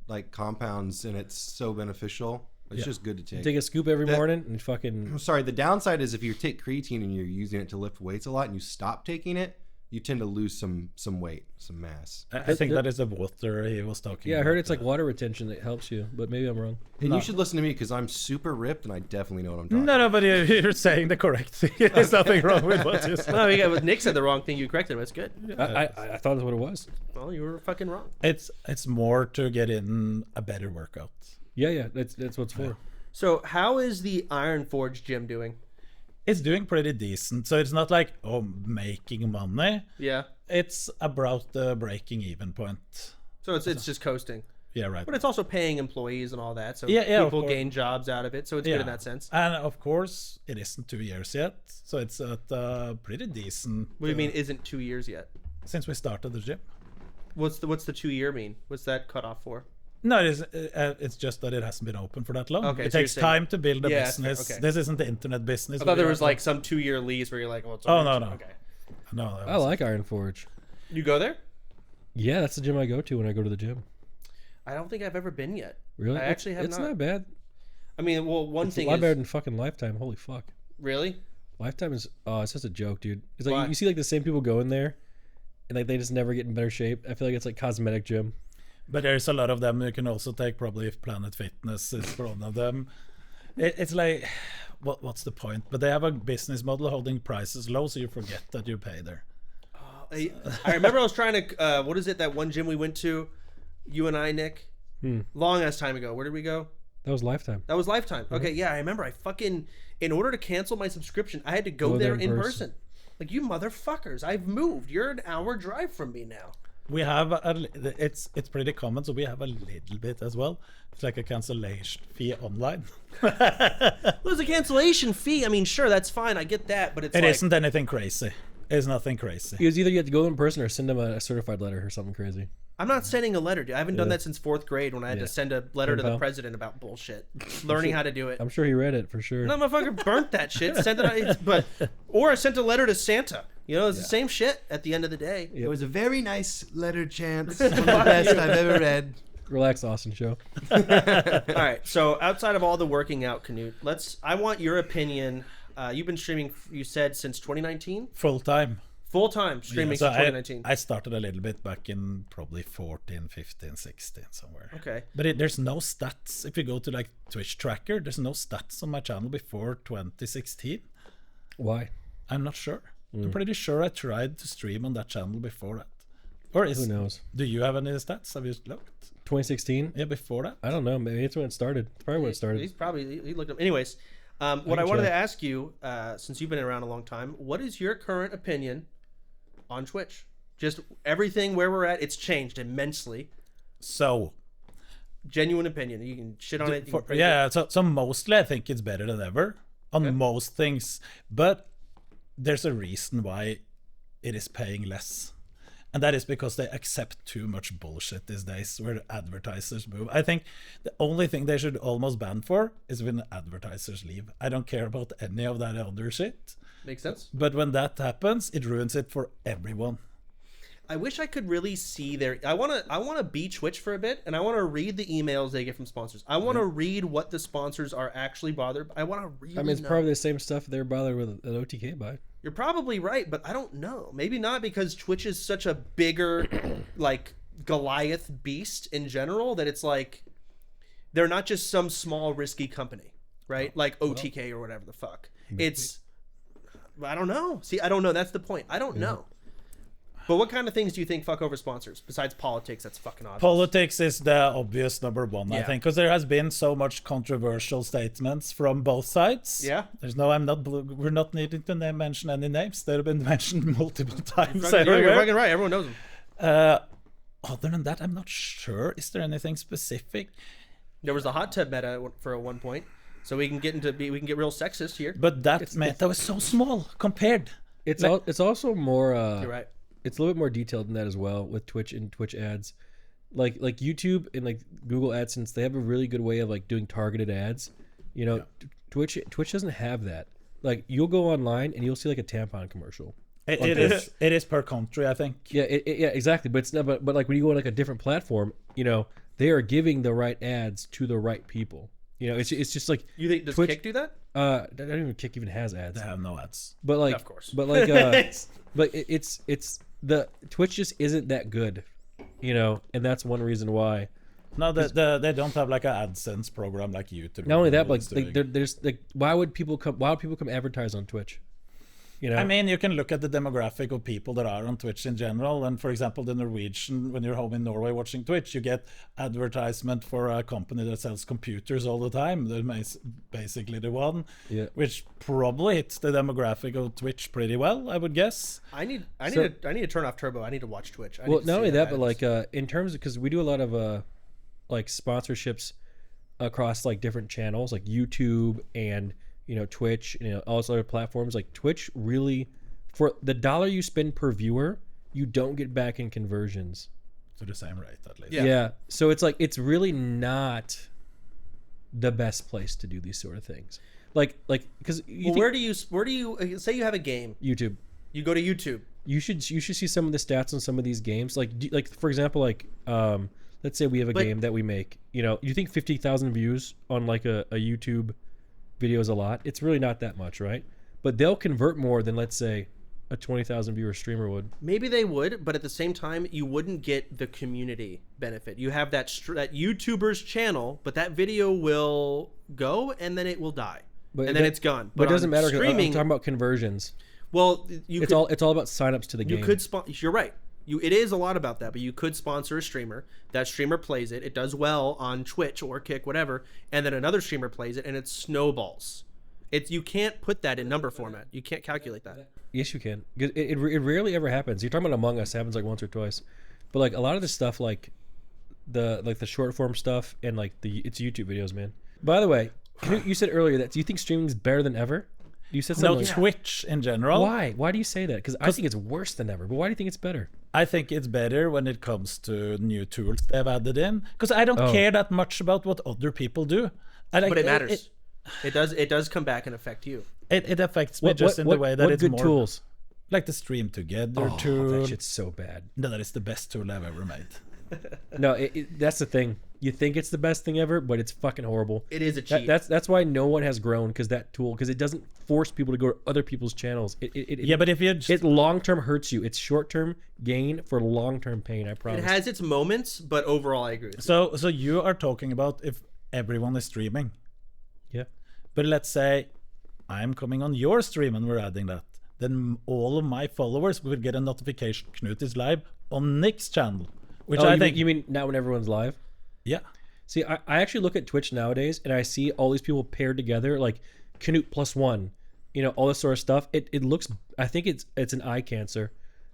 like compounds, and it's so beneficial. It's just good to take. Take a scoop every morning and fucking. I'm sorry. The downside is if you take creatine and you're using it to lift weights a lot, and you stop taking it, you tend to lose some weight, some mass. I think that is the water he was talking about. Yeah, I heard it's like water retention that helps you, but maybe I'm wrong. And you should listen to me because I'm super ripped and I definitely know what I'm talking about. No, but you're saying the correct thing. There's nothing wrong with what you said. No, with Nick said the wrong thing. You corrected him. It's good. I thought that's what it was. Well, you were fucking wrong. It's more to get in a better workout. Yeah, that's what it's for. So, how is the ironforge gym doing? It's doing pretty decent. So it's not like making money. Yeah. It's about the breaking even point. So it's just coasting. Yeah, right. But it's also paying employees and all that. So Yeah, people gain jobs out of it. So it's good in that sense. And of course, it isn't 2 years yet. So it's at pretty decent. What do you mean isn't 2 years yet? Since we started the gym. What's the 2 year mean? What's that cut off for? No, it's just that it hasn't been open for that long. Okay, it so takes time to build a business. okay. This isn't the internet business. I thought there was like some 2 year lease where you're like, well, it's Oh, no. Okay. No, I like ironforge. You go there? Yeah, that's the gym I go to when I go to the gym. I don't think I've ever been yet. Really? I actually have It's not. not bad. I mean, well, one It's thing a lot is better than fucking Lifetime. Holy fuck. really. Lifetime is it's just a joke, dude. It's like Why? you see like the same people go in there, and like they just never get in better shape. I feel like it's like cosmetic gym. But there's a lot of them you can also take. Probably if Planet Fitness is one of them. It's like, what's the point? But they have a business model holding prices low, so you forget that you pay there. I remember I was trying to. What is it? That one gym we went to, you and I, Nick, long ass time ago. Where did we go? That was Lifetime. That was Lifetime. Okay, yeah, I remember. In order to cancel my subscription, I had to go there in person. Like, you motherfuckers, I've moved. You're an hour drive from me now. We have it's pretty common, so we have a little bit as well. It's like a cancellation fee online. There's a cancellation fee. I mean, sure, that's fine. I get that, but It isn't anything crazy. It's nothing crazy. It was either you have to go in person or send them a certified letter or something crazy. I'm not sending a letter, dude. I haven't done that since 4th grade when I had to send a letter to the president about bullshit. Learning how to do it. I'm sure he read it for sure. No, motherfucker burnt that shit. Sent it, or I sent a letter to Santa. You know, it's the same shit at the end of the day. It was a very nice letter, Chance. One of the best I've ever read. Relax, Austin show. All right. So outside of all the working out, Knut, I want your opinion. You've been streaming, you said, since 2019? Full time. Full time streaming So since 2019. I started a little bit back in probably 14, 15, 16 somewhere. Okay. But there's no stats. If you go to like Twitch tracker, there's no stats on my channel before 2016. Why? I'm not sure. I'm pretty sure I tried to stream on that channel before that. Or Who knows? Do you have any stats? Have you looked? 2016? Yeah, before that. I don't know. Maybe it's when it started. It's probably when it started. He looked up. Anyways, what I wanted to ask you, since you've been around a long time, what is your current opinion on Twitch? Just everything where we're at, it's changed immensely. So, genuine opinion. You can shit on it. So mostly I think it's better than ever on most things. But there's a reason why it is paying less. And that is because they accept too much bullshit these days where advertisers move. I think the only thing they should almost ban for is when advertisers leave. I don't care about any of that other shit. Makes sense. But when that happens, it ruins it for everyone. I wish I could really see their. I want to be Twitch for a bit, and I want to read the emails they get from sponsors. I want to read what the sponsors are actually bothered. I want to read. I mean, it's probably the same stuff they're bothered with an OTK by. You're probably right, but I don't know. Maybe not, because Twitch is such a bigger, like, Goliath beast in general that it's like they're not just some small risky company, right? Like OTK or whatever the fuck. It's. I don't know. See, I don't know. That's the point. I don't know. But what kind of things do you think fuck over sponsors besides politics? That's fucking obvious. Politics is the obvious number one, I think, because there has been so much controversial statements from both sides. Yeah. We're not needing to mention any names. They've been mentioned multiple times. You're fucking right. Everyone knows them. Other than that, I'm not sure. Is there anything specific? There was the hot tub meta for at one point, so we can get real sexist here. But that meta was so small compared. It's also more. You're right. It's a little bit more detailed than that as well with Twitch and Twitch ads. Like YouTube and like Google AdSense, they have a really good way of like doing targeted ads. You know, Twitch doesn't have that. Like you'll go online and you'll see like a tampon commercial. It is per country, I think. Yeah, yeah, exactly. But it's not. But like when you go on like a different platform, you know, they are giving the right ads to the right people. You know, it's just like You think does Twitch- Kick do that? I don't even Kick even has ads. They have no ads. But like, Of course. But like, but it's the Twitch just isn't that good, you know, and that's one reason why. No, they don't have like an AdSense program like YouTube. Not only that, but is like, doing. there's like, why would people come advertise on Twitch? You know, I mean, you can look at the demographic of people that are on Twitch in general. And for example, the Norwegian, when you're home in Norway watching Twitch, you get advertisement for a company that sells computers all the time. That's basically the one, Yeah. which probably hits the demographic of Twitch pretty well, I would guess. I need So- to turn off Turbo. I need to watch Twitch. well, not only that, but like in terms of, because we do a lot of like sponsorships across like different channels, like YouTube and you know Twitch, you know, all those other platforms. Like Twitch really, for the dollar you spend per viewer, you don't get back in conversions. To the same rate, at least. Yeah. So it's like it's really not the best place to do these sort of things. Like because Well, where do you say you have a game? YouTube. You go to YouTube. You should see some of the stats on some of these games. Like for example, like let's say we have a game that we make. You know, you think 50,000 views on like a YouTube video is a lot? It's really not that much, right? But they'll convert more than, let's say, a 20,000 viewer streamer would. Maybe they would, but at the same time, you wouldn't get the community benefit. You have that YouTuber's channel, but that video will go and then it will die, and then it's gone. But it doesn't matter. Streaming, I'm talking about conversions. well, It's all about signups to the game. You could you're right. It is a lot about that, but you could sponsor a streamer. That streamer plays it. It does well on Twitch or Kick, whatever, and then another streamer plays it, and it snowballs. You can't put that in number format. You can't calculate that. Yes, you can. It rarely ever happens. You're talking about Among Us. It happens like once or twice, but like a lot of the stuff, like the short form stuff and like it's YouTube videos, man. By the way, you said earlier that you think streaming is better than ever. You said something. No, like, Twitch in general. Why? Why do you say that? Because I think it's worse than ever. But why do you think it's better? I think it's better when it comes to new tools they've added in, because I don't care that much about what other people do. But it matters. It does come back and affect you. It affects me just in the way that what it's good more tools? like the Stream Together Oh, tool. that shit's so bad. No, that is the best tool I've ever made. No, that's the thing. You think it's the best thing ever, but it's fucking horrible. It is a cheat. That's why no one has grown, because it doesn't force people to go to other people's channels. Yeah, but if you just, it long term hurts you. It's short term gain for long term pain. I promise. It has its moments, but overall, I agree with you. so you are talking about if everyone is streaming. Yeah. But let's say I'm coming on your stream and we're adding that. Then all of my followers will get a notification Knut is live on Nick's channel. Which I think you mean not when everyone's live? Yeah. See, I actually look at Twitch nowadays and I see all these people paired together, like Knut +1, you know, all this sort of stuff. It looks, I think it's an eye cancer.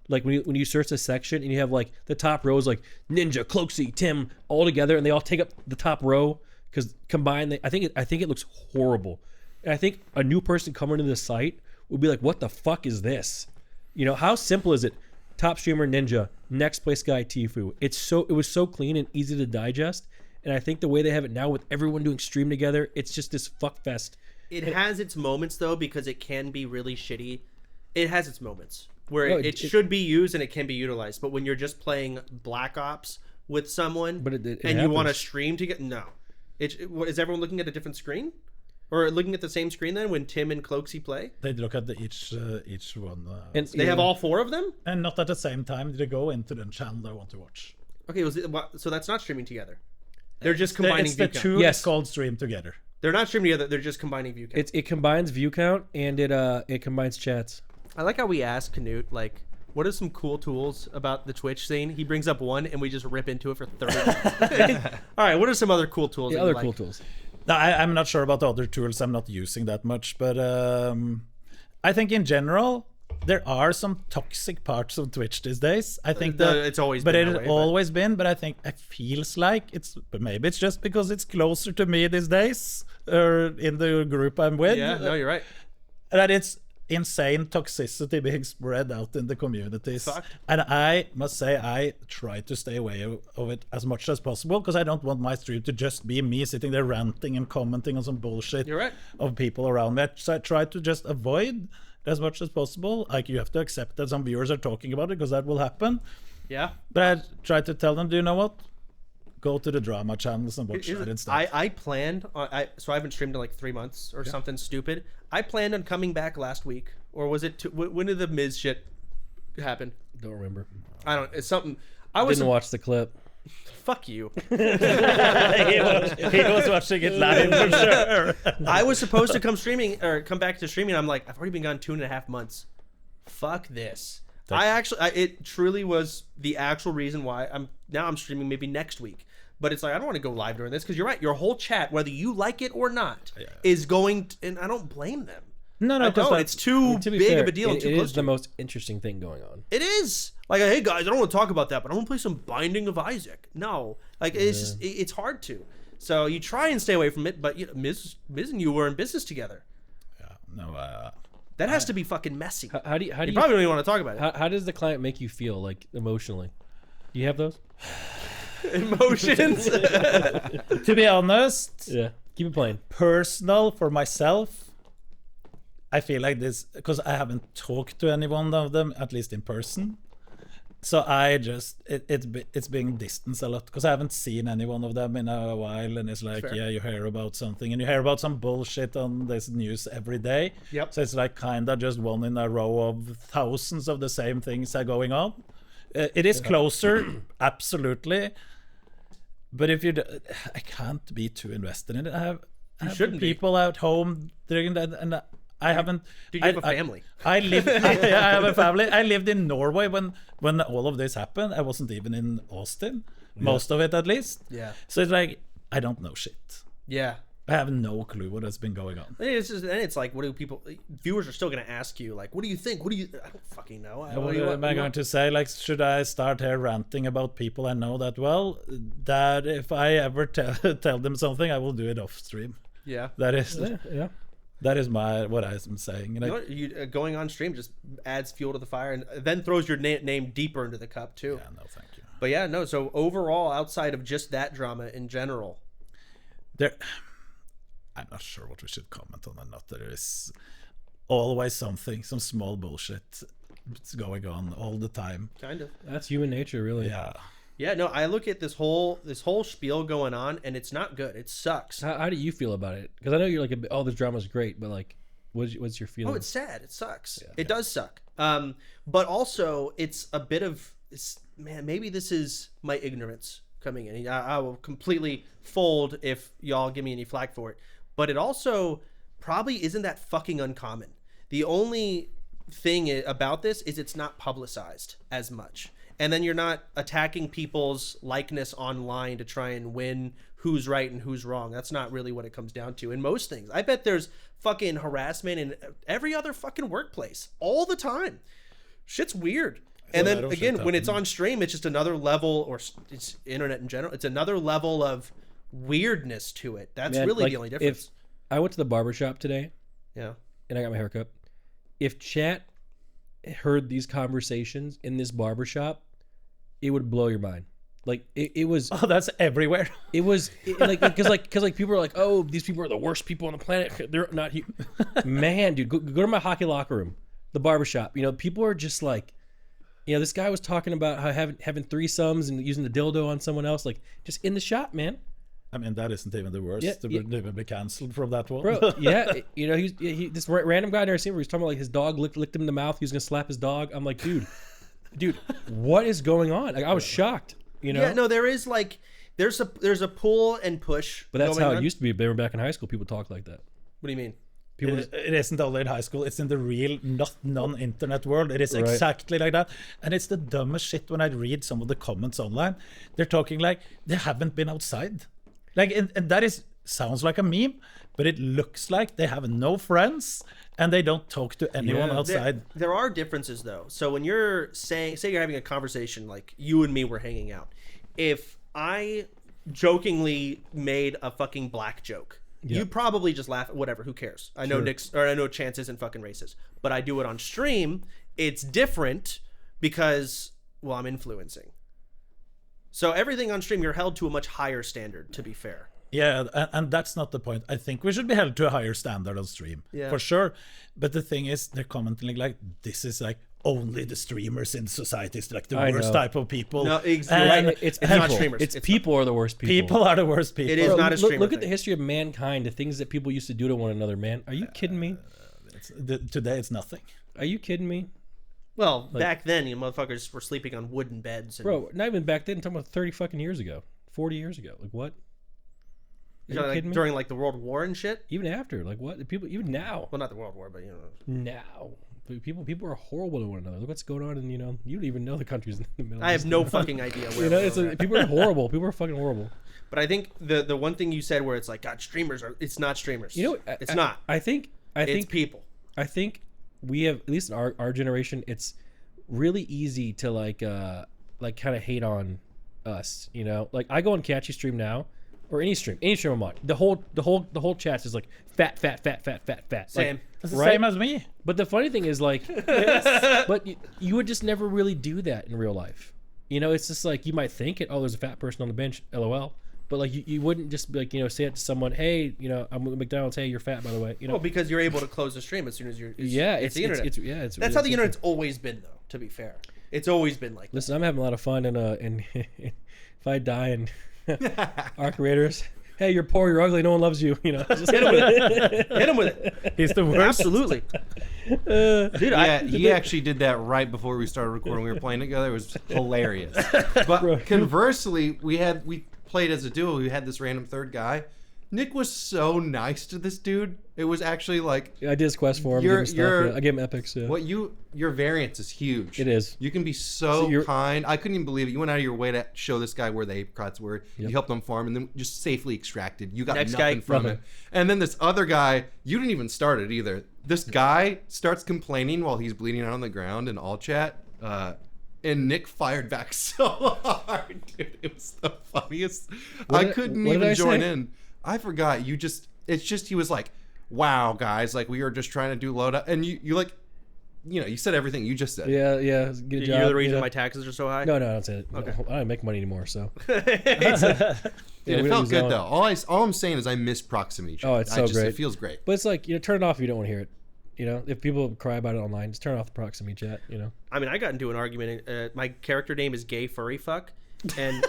Like when you search a section and you have like the top row is like Ninja, Cloaksy, Tim all together, and they all take up the top row because combined, I think it looks horrible. And I think a new person coming to the site would be like, what the fuck is this? You know, how simple is it? Top streamer Ninja, next place guy Tfue. It was so clean and easy to digest. And I think the way they have it now with everyone doing stream together, it's just this fuck fest. It has its moments though, because it can be really shitty. It has its moments where it should be used and it can be utilized. But when you're just playing Black Ops with someone, and you want to stream together, no. Is everyone looking at a different screen? Or looking at the same screen then when Tim and Cloaksy play? they look at each one. And They have all four of them? And not at the same time. They go into the channel they want to watch. Okay, so that's not streaming together. They're just combining It's the view count. tool Yes. is called Stream Together. They're not streaming together. They're just combining view count. it combines view count and it combines chats. I like how we ask Knut, like, what are some cool tools about the Twitch scene? He brings up one, and we just rip into it for 30 minutes. All right, what are some other cool tools? The that you other like? cool tools. No, I'm not sure about the other tools. I'm not using that much, but I think in general there are some toxic parts of Twitch these days. I think that It's always but been it's that way, always been. But I think it feels like but maybe it's just because it's closer to me these days, or in the group I'm with. Yeah, no, you're right. That it's insane toxicity being spread out in the communities. Fuck. And I must say I try to stay away of it as much as possible, because I don't want my stream to just be me sitting there ranting and commenting on some bullshit You're right. of people around me. So I try to just avoid it as much as possible. Like, you have to accept that some viewers are talking about it, because that will happen. Yeah. But I try to tell them, do you know what? Go to the drama channels and watch that instead. I planned on, so I haven't streamed in like 3 months or something stupid. I planned on coming back last week, or was it when did the Miz shit happen? Don't remember. I don't. It's something. Didn't watch the clip. Fuck you. he was watching it live for sure. I was supposed to come back to streaming. I'm like, I've already been gone 2.5 months. Fuck this. It truly was the actual reason why I'm streaming maybe next week. But it's like, I don't want to go live during this because you're right. Your whole chat, whether you like it or not, is going to, and I don't blame them. No, it's too To be big fair, of a deal. And too it close is the most interesting thing going on. It is. Like, hey guys, I don't want to talk about that, but I want to play some Binding of Isaac. No, like it's just it's hard to. So you try and stay away from it, but Miz and you were in business together. Yeah, no. That has to be fucking messy. How do you probably don't even want to talk about it. How does the client make you feel, like, emotionally? Do you have those? Emotions. To be honest, Yeah. Keep it playing. personal for myself, I feel like this because I haven't talked to any one of them, at least in person. So I just it's being distanced a lot because I haven't seen any one of them in a while, and it's like, yeah, you hear about something and you hear about some bullshit on this news every day. Yep. So it's like kind of just one in a row of thousands of the same things are going on. It is closer, absolutely. But if I can't be too invested in it. I have shouldn't be. people at home doing that, and I haven't. Dude, you have a family. I live. I have a family. I lived in Norway when all of this happened. I wasn't even in Austin, most of it at least. Yeah. So it's like I don't know shit. Yeah. I have no clue what has been going on. It's like, what do viewers are still going to ask you, like, what do you think? I don't fucking know. What am I going to say? Like, should I start here ranting about people I know that well? That if I ever tell them something, I will do it off stream. Yeah. That is. Yeah. That is what I'm saying. You know what? Going on stream just adds fuel to the fire and then throws your name deeper into the cup too. Yeah, no, thank you. But yeah, no. So overall, outside of just that drama in general, I'm not sure what we should comment on or not. There is always some small bullshit going on all the time. kind of. That's human nature, really. Yeah. Yeah, no. I look at this whole spiel going on, and it's not good. It sucks. How do you feel about it? Because I know you're like, oh, this drama's great, but like, what's your feeling? Oh, it's sad. It sucks. Yeah, it does suck. But also, it's a bit of man. Maybe this is my ignorance coming in. I will completely fold if y'all give me any flack for it. But it also probably isn't that fucking uncommon. The only thing about this is it's not publicized as much. And then you're not attacking people's likeness online to try and win who's right and who's wrong. That's not really what it comes down to in most things. I bet there's fucking harassment in every other fucking workplace all the time. Shit's weird. And then again, when it's on stream, it's just another level, or it's internet in general, it's another level of weirdness to it. That's really like, the only difference. If I went to the barbershop today, yeah, and I got my haircut, if chat heard these conversations in this barbershop, it would blow your mind. Like it was. Oh, that's everywhere. It was because people are like, oh, these people are the worst people on the planet. They're not. Man, dude, go to my hockey locker room, the barbershop. You know, people are just like, this guy was talking about how having threesomes and using the dildo on someone else, like just in the shop, man. I mean, that isn't even the worst. They would be cancelled from that one. Bro, yeah. He this random guy I never seen where he's talking about like his dog licked him in the mouth. He was going to slap his dog. I'm like, dude, what is going on? Like, I was shocked, Yeah, no, there is like, there's a pull and push. But that's how it used to be. They were back in high school. People talk like that. What do you mean? It isn't only in high school. It's in the real, non-internet world. It is exactly like that. And it's the dumbest shit when I read some of the comments online. They're talking like they haven't been outside. Like, and that sounds like a meme, but it looks like they have no friends and they don't talk to anyone outside. There are differences though. So when you're say you're having a conversation, like you and me were hanging out. If I jokingly made a fucking black joke, you'd probably just laugh at whatever, who cares? I know I know Chance isn't fucking racist, but I do it on stream. It's different because, well, I'm influencing. So everything on stream, you're held to a much higher standard, to be fair. Yeah, and that's not the point. I think we should be held to a higher standard on stream, for sure. But the thing is, they're commenting like, this is like only the streamers in society is like the I worst know. type of people. No, you're And right. It's not people. streamers. It's It's people are the worst people. people are the worst people. It is Bro, not a streamer look at the thing. history of mankind, the things that people used to do to one another, man. Are you kidding me? Today it's nothing. Are you kidding me? Well, back then, you motherfuckers were sleeping on wooden beds. And, Bro, not even back then, I'm talking about 30 fucking years ago. 40 years ago. Like what? Are you like, kidding me? during like the World War and shit. Even after, like what? The people, even now. Well, not the World War, but Now. People are horrible to one another. Look what's going on, and you don't even know the countries in the middle. I have no fucking idea where. You know, we're at. people are horrible. People are fucking horrible. But I think the one thing you said where it's like, God, streamers are. It's not streamers. You know, it's not. I think It's people. I think we have, at least in our generation, it's really easy to like kind of hate on us. You know, like I go on Catchy stream now, or any stream I'm on. The whole chat is like fat. Same. Like, It's the right? same as me. But the funny thing is, like, but you would just never really do that in real life. You know, it's just like you might think it. Oh, there's a fat person on the bench. LOL. But like you wouldn't just be like, you know, say it to someone. Hey, you know, I'm at McDonald's. Hey, you're fat, by the way. You know, Well, because you're able to close the stream as soon as you're. it's the internet. That's how the internet's always been, though. To be fair, it's always been like. Listen, I'm having a lot of fun, and if I die and Arc Raiders, hey, you're poor, you're ugly, no one loves you. You know, just Hit him with it. Hit him with it. He's the worst. Absolutely. Dude, Yeah, he actually did that right before we started recording. We were playing together. It was hilarious. But conversely, we played as a duo. We had this random third guy. Nick was so nice to this dude. It was actually like I did his quest for him. Gave him stuff, yeah. I gave him epics. Yeah. your variance is huge. It is. You can be so kind. I couldn't even believe it. You went out of your way to show this guy where the apricots were. You helped him farm, and then just safely extracted. You got nothing from it. And then this other guy, you didn't even start it either. This guy starts complaining while he's bleeding out on the ground in all chat. And Nick fired back so hard, dude. It was the funniest. I couldn't even join in. I forgot. It's just he was like, "Wow, guys! Like we were just trying to do load up," and you like, you know, you said everything you just said. Yeah. Get a job. You're the reason my taxes are so high. No, I don't say it. Okay. I don't make money anymore, so. Dude, it felt good though. All I'm saying is I miss proximity chat. Oh, it's so great. It feels great. But it's like, you know, turn it off if you don't want to hear it. You know, if people cry about it online, just turn off the proximity chat. You know. I mean, I got into an argument. My character name is Gay Furry Fuck, and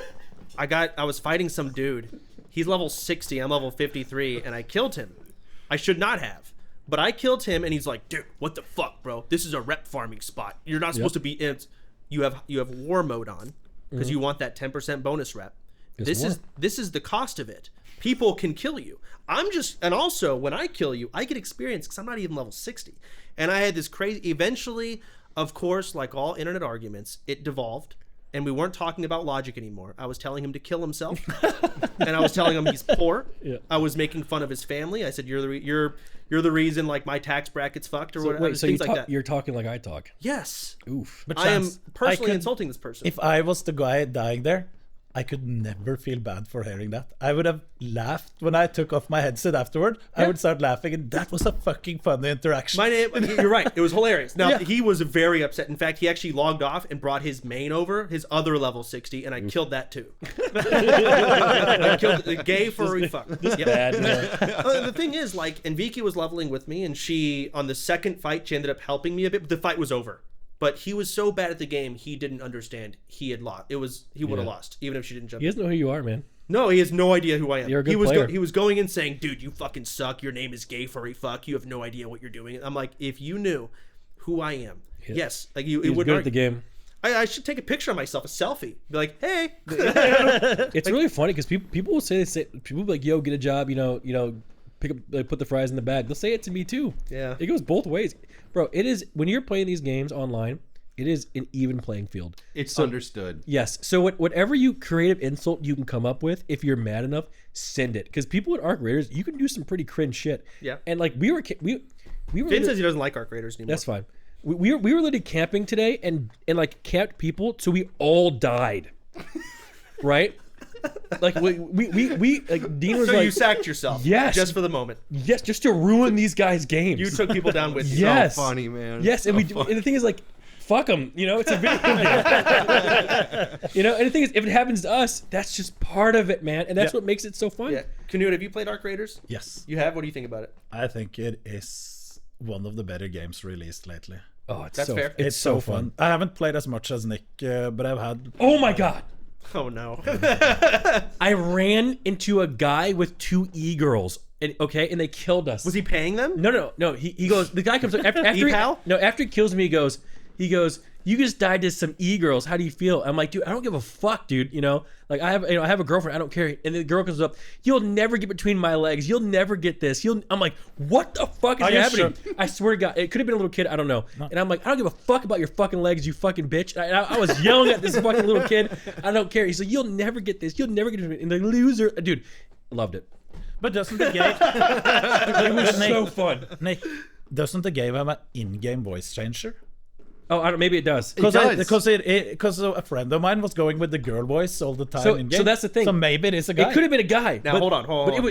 I was fighting some dude. He's level 60. I'm level 53, and I killed him. I should not have, but I killed him, and he's like, "Dude, what the fuck, bro? This is a rep farming spot. You're not supposed to be in. You have war mode on because you want that 10% bonus rep. This is the cost of it. People can kill you. And also when I kill you, I get experience because I'm not even level 60. And I had this crazy. Eventually, of course, like all internet arguments, it devolved. And we weren't talking about logic anymore. I was telling him to kill himself, and I was telling him he's poor. Yeah. I was making fun of his family. I said, "You're the reason like my tax bracket's fucked or whatever." Wait, so things like that. You're talking like I talk. Yes. Oof. But I am Chance, personally I could- insulting this person. If I was the guy dying there, I could never feel bad for hearing that. I would have laughed when I took off my headset afterward. I would start laughing, and that was a fucking funny interaction. My name, you're right. It was hilarious. Now, he was very upset. In fact, he actually logged off and brought his main over, his other level 60, and I killed that too. I killed the Gay Furry Fuck. Bad. The thing is, like, and Vicky was leveling with me, and she, on the second fight, she ended up helping me a bit, but the fight was over. But he was so bad at the game, he didn't understand. He had lost. He would have lost, even if she didn't jump He doesn't know who you are, man. No, he has no idea who I am. You're a good player. He was going in saying, "Dude, you fucking suck. Your name is Gay Furry Fuck. You have no idea what you're doing." I'm like, if you knew who I am, yes, like you, it He's would. good at the game. I should take a picture of myself, a selfie, be like, "Hey." It's really funny because people will say people will be like, "Yo, get a job," you know, pick up, put the fries in the bag. They'll say it to me too. Yeah, it goes both ways, bro. It is when you're playing these games online. It is an even playing field. It's understood. Yes. So whatever you creative insult you can come up with, if you're mad enough, send it. Because people at Arc Raiders, you can do some pretty cringe shit. Yeah. And like we were Finn says he doesn't like Arc Raiders anymore. That's fine. We were literally camping today and like camped people, so we all died. Right? Like we like Dean was so like, you sacked yourself. Yes. Just for the moment. Yes, just to ruin these guys' games. You took people down with you. Yes. So funny, man. Yes, and So and the thing is like. Fuck them, you know. It's a video game. You know, and the thing is, if it happens to us, that's just part of it, man, and that's what makes it so fun. Yeah. Knut, have you played Arc Raiders? Yes. You have. What do you think about it? I think it is one of the better games released lately. Oh, it's That's so fair. It's so fun. I haven't played as much as Nick, but I've had. Oh my god! Oh no. I ran into a guy with 2 e-girls, and they killed us. Was he paying them? No. He goes. The guy comes up after E-pal? after he kills me. He goes. You just died to some e-girls. How do you feel? I'm like, dude, I don't give a fuck, dude. You know, like I have a girlfriend. I don't care. And the girl comes up. You'll never get between my legs. You'll never get this. I'm like, what the fuck is happening? Sure? I swear to God, it could have been a little kid. I don't know. No. And I'm like, I don't give a fuck about your fucking legs, you fucking bitch. I was yelling at this fucking little kid. I don't care. He's like, you'll never get this. You'll never get it. And the loser, dude, loved it. But doesn't the game? It was so fun. Nick, doesn't the game have an in-game voice changer? Oh, I don't. Maybe it does. Because a friend of mine was going with the girl voice all the time in game. So that's the thing. So maybe it is a guy. It could have been a guy. Now hold on.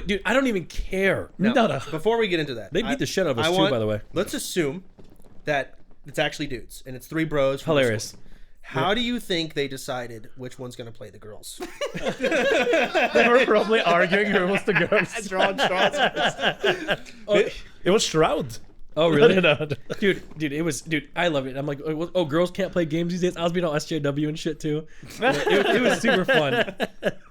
Dude, I don't even care. No. Before we get into that, They beat the shit out of us too, by the way. Let's assume that it's actually dudes and it's 3 bros. From Hilarious. How do you think they decided which one's going to play the girls? They were probably arguing who was the girl. Drawing straws. It was Shroud. Oh really? Dude, I love it. I'm like, oh, girls can't play games these days. I was being all SJW and shit too. It was super fun.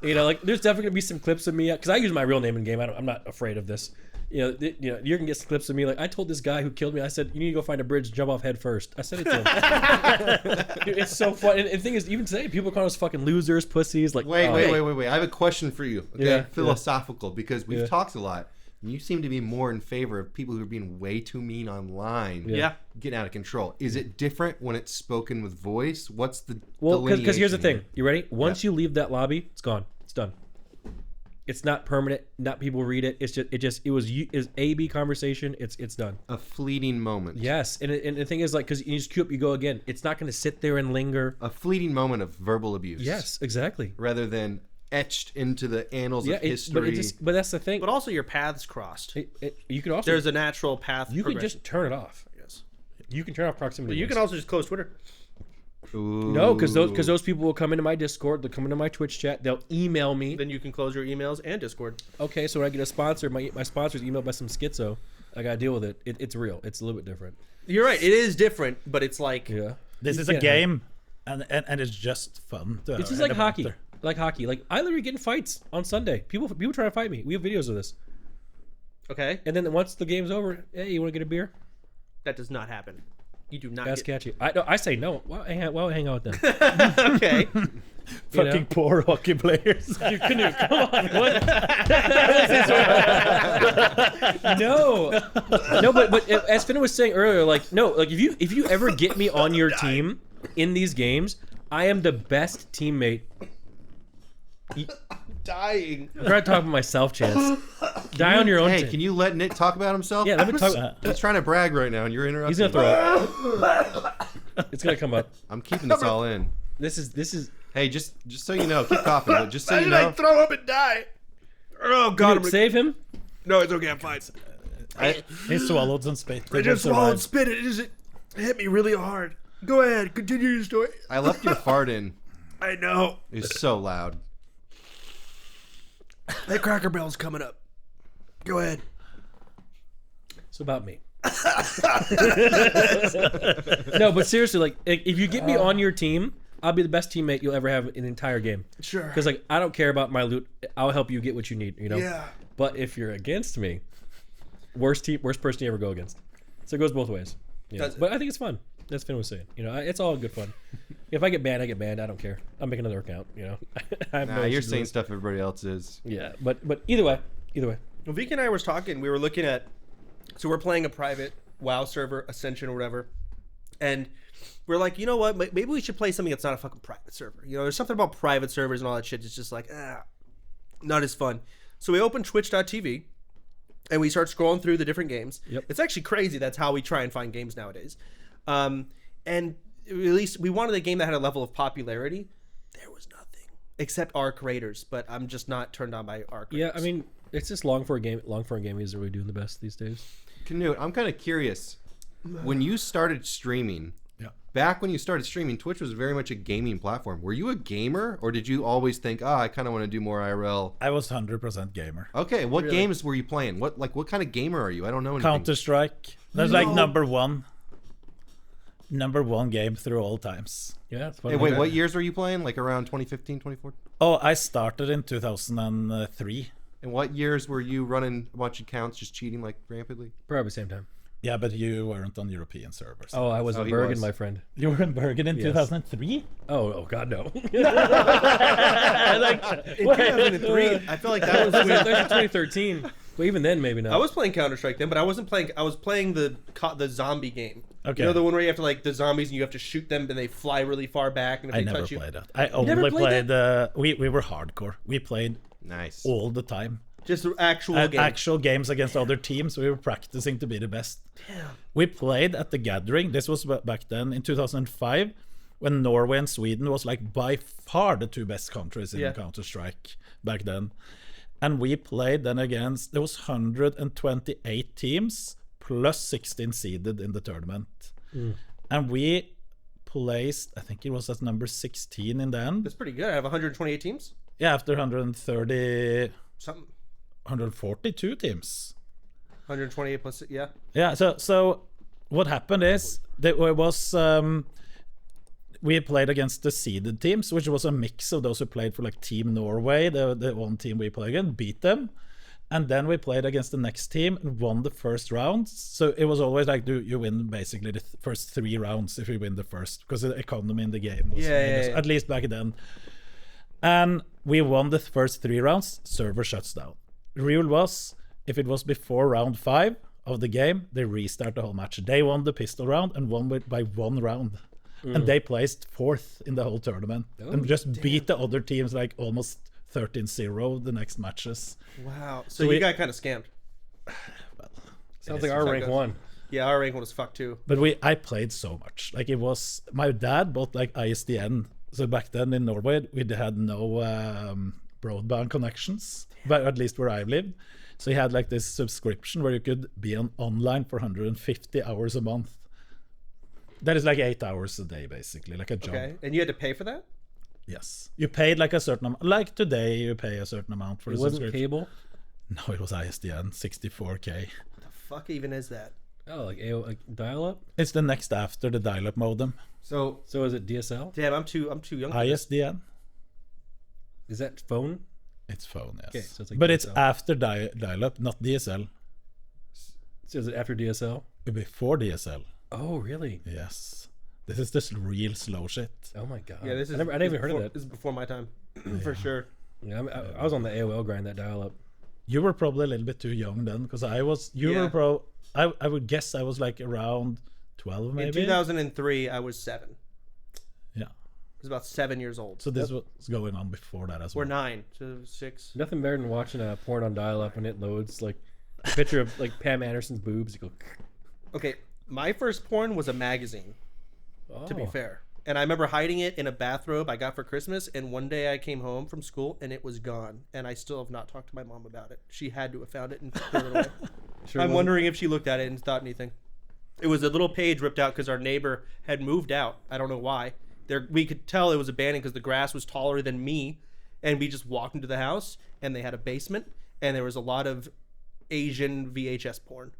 You know, like there's definitely gonna be some clips of me because I use my real name in game. I'm not afraid of this. You know, you're gonna get some clips of me. Like I told this guy who killed me, I said, you need to go find a bridge, jump off head first. I said it to him. Dude, it's so fun. And the thing is, even today, people call us fucking losers, pussies. Like, wait. I have a question for you. Okay, Yeah, philosophical, because we've talked a lot. You seem to be more in favor of people who are being way too mean online. Yeah. Getting out of control. Is it different when it's spoken with voice? What's the because here's the thing. here? You ready? Once you leave that lobby, it's gone. It's done. It's not permanent. Not people read it. It was A/B conversation. It's done. A fleeting moment. Yes, and the thing is, like, because you just queue up, you go again. It's not going to sit there and linger. A fleeting moment of verbal abuse. Yes, exactly. Rather than etched into the annals of history. But that's the thing. But also your paths crossed. You could also There's a natural path. you could just turn it off. Yes. You can turn off proximity. But you can also just close Twitter. Ooh. No, because those people will come into my Discord. They'll come into my Twitch chat. They'll email me. Then you can close your emails and Discord. Okay, so when I get a sponsor, my sponsor's emailed by some schizo. I gotta deal with it. It's real. It's a little bit different. You're right. It is different, but it's like This is a game, and it's just fun. It's just like hockey. Like hockey. Like I literally get in fights on Sunday. People try to fight me. We have videos of this. Okay. And then once the game's over, hey, you want to get a beer? That does not happen. You do not. That's catchy. I say no. Why hang out with them? Okay. Fucking poor hockey players. Dude, Knut, come on. What? No, but as Finn was saying earlier, like no, like if you ever get me on your team in these games, I am the best teammate. I'm dying. I'm trying to talk about myself, Chance. Die on your own. Hey, can you let Nick talk about himself? Yeah, let me talk. He's trying to brag right now, and you're interrupting. He's gonna throw up. It's gonna come up. I'm keeping this all in. This is. Hey, just so you know, keep coughing. But just so you know, throw up and die. Oh God! Knut, save him. No, it's okay. I'm fine. He swallowed some spit. I just swallowed spit. It hit me really hard. Go ahead. Continue your story. I left your fart in. I know. It's so loud. That Cracker Barrel's coming up. Go ahead. It's about me. No, but seriously, like if you get me on your team, I'll be the best teammate you'll ever have in the entire game. Sure. Because like I don't care about my loot. I'll help you get what you need. You know. Yeah. But if you're against me, worst person you ever go against. So it goes both ways. Yeah. But I think it's fun. That's Finn was saying. You know, it's all good fun. If I get banned, I get banned. I don't care. I'll make another account. You know. I have You're saying stuff everybody else is. Yeah, but either way. Well, Vika and I was talking. We were looking at. So we're playing a private WoW server, Ascension or whatever, and we're like, you know what? Maybe we should play something that's not a fucking private server. You know, there's something about private servers and all that shit. It's just like, not as fun. So we open Twitch.tv, and we start scrolling through the different games. Yep. It's actually crazy. That's how we try and find games nowadays. And at least we wanted a game that had a level of popularity. There was nothing except our creators, but I'm just not turned on by our creators. Yeah, I mean, it's just long for a game is really doing the best these days. Knut, I'm kind of curious. When you started streaming, back when you started streaming, Twitch was very much a gaming platform. Were you a gamer, or did you always think, I kind of want to do more IRL? I was 100% gamer. Okay, what games were you playing? What kind of gamer are you? I don't know anything. Counter-Strike. That's like number one. #1 game through all times. Yeah, it's fun. Hey, wait, what years were you playing? Like around 2015, 2014? Oh, I started in 2003. And what years were you running a bunch of accounts, just cheating like rampantly? Probably same time. Yeah, but you weren't on European servers. Oh, I was in he Bergen, was. my friend. You were in Bergen in 2003? Oh, God, no. In 2003, I feel like that was That's when 2013. But even then, maybe not. I was playing Counter-Strike then, but I wasn't playing. I was playing the zombie game. Okay. You know the one where you have to like the zombies and you have to shoot them and they fly really far back and if I they never touch you. played that. I only never played. played We were hardcore. We played Nice. all the time. Just actual game. Actual games against other teams. We were practicing to be the best. We played at the Gathering. This was back then in 2005, when Norway and Sweden was like by far the two best countries in Counter-Strike back then. And we played then against, there was 128 teams plus 16 seeded in the tournament. And we placed, I think it was at number 16 in the end. That's pretty good. I have 128 teams. Yeah, after 130, Something. 142 teams. 128 plus yeah. Yeah, so what happened is there was we played against the seeded teams, which was a mix of those who played for like Team Norway, the one team we played against, beat them, and then we played against the next team and won the first round. So it was always like, do you win basically the first 3 rounds if you win the first, because the economy in the game was at least back then. And we won the first 3 rounds. Server shuts down. The rule was, if it was before round 5 of the game, they restart the whole match. They won the pistol round and won by 1 round. And they placed 4th in the whole tournament and just beat the other teams like almost 13-0 the next matches. Wow. So you got kind of scammed. Sounds like our rank 1. Yeah, our rank 1 was fucked too. But I played so much. Like it was, my dad bought like ISDN. So back then in Norway, we had no broadband connections, but at least where I lived. So he had like this subscription where you could be online for 150 hours a month. That is like 8 hours a day, basically, like a job. Okay. And you had to pay for that? Yes. You paid like a certain amount. Like today, you pay a certain amount for It the wasn't subscription. cable? No, it was ISDN, 64K. What the fuck even is that? Oh, like AO, like dial-up? It's the next after the dial-up modem. So So is it DSL? Damn, I'm too young for this. ISDN. Is that phone? It's phone, yes. Okay, so it's like but it's DSL. after dial-up, not DSL. So is it after DSL? Before DSL. Oh, really? Yes. This is just real slow shit. Oh my god. Yeah, this is. I never even heard of before- that. This is before my time, for sure. Yeah, I was on the AOL grind, that dial-up. You were probably a little bit too young then, because I was. I would guess I was like around 12 maybe. In 2003, I was 7. Yeah. I was about 7 years old. So this was going on before that as well. We're 9, so 6. Nothing better than watching a porn on dial-up when it loads, like a picture of like Pam Anderson's boobs. You go. Okay, my first porn was a magazine. Oh. To be fair. And I remember hiding it in a bathrobe I got for Christmas, and one day I came home from school and it was gone. And I still have not talked to my mom about it. She had to have found it and threw it away. Sure I'm wasn't- wondering if she looked at it and thought anything. It was a little page ripped out because our neighbor had moved out. I don't know why. We could tell it was abandoned because the grass was taller than me. And we just walked into the house and they had a basement and there was a lot of Asian VHS porn.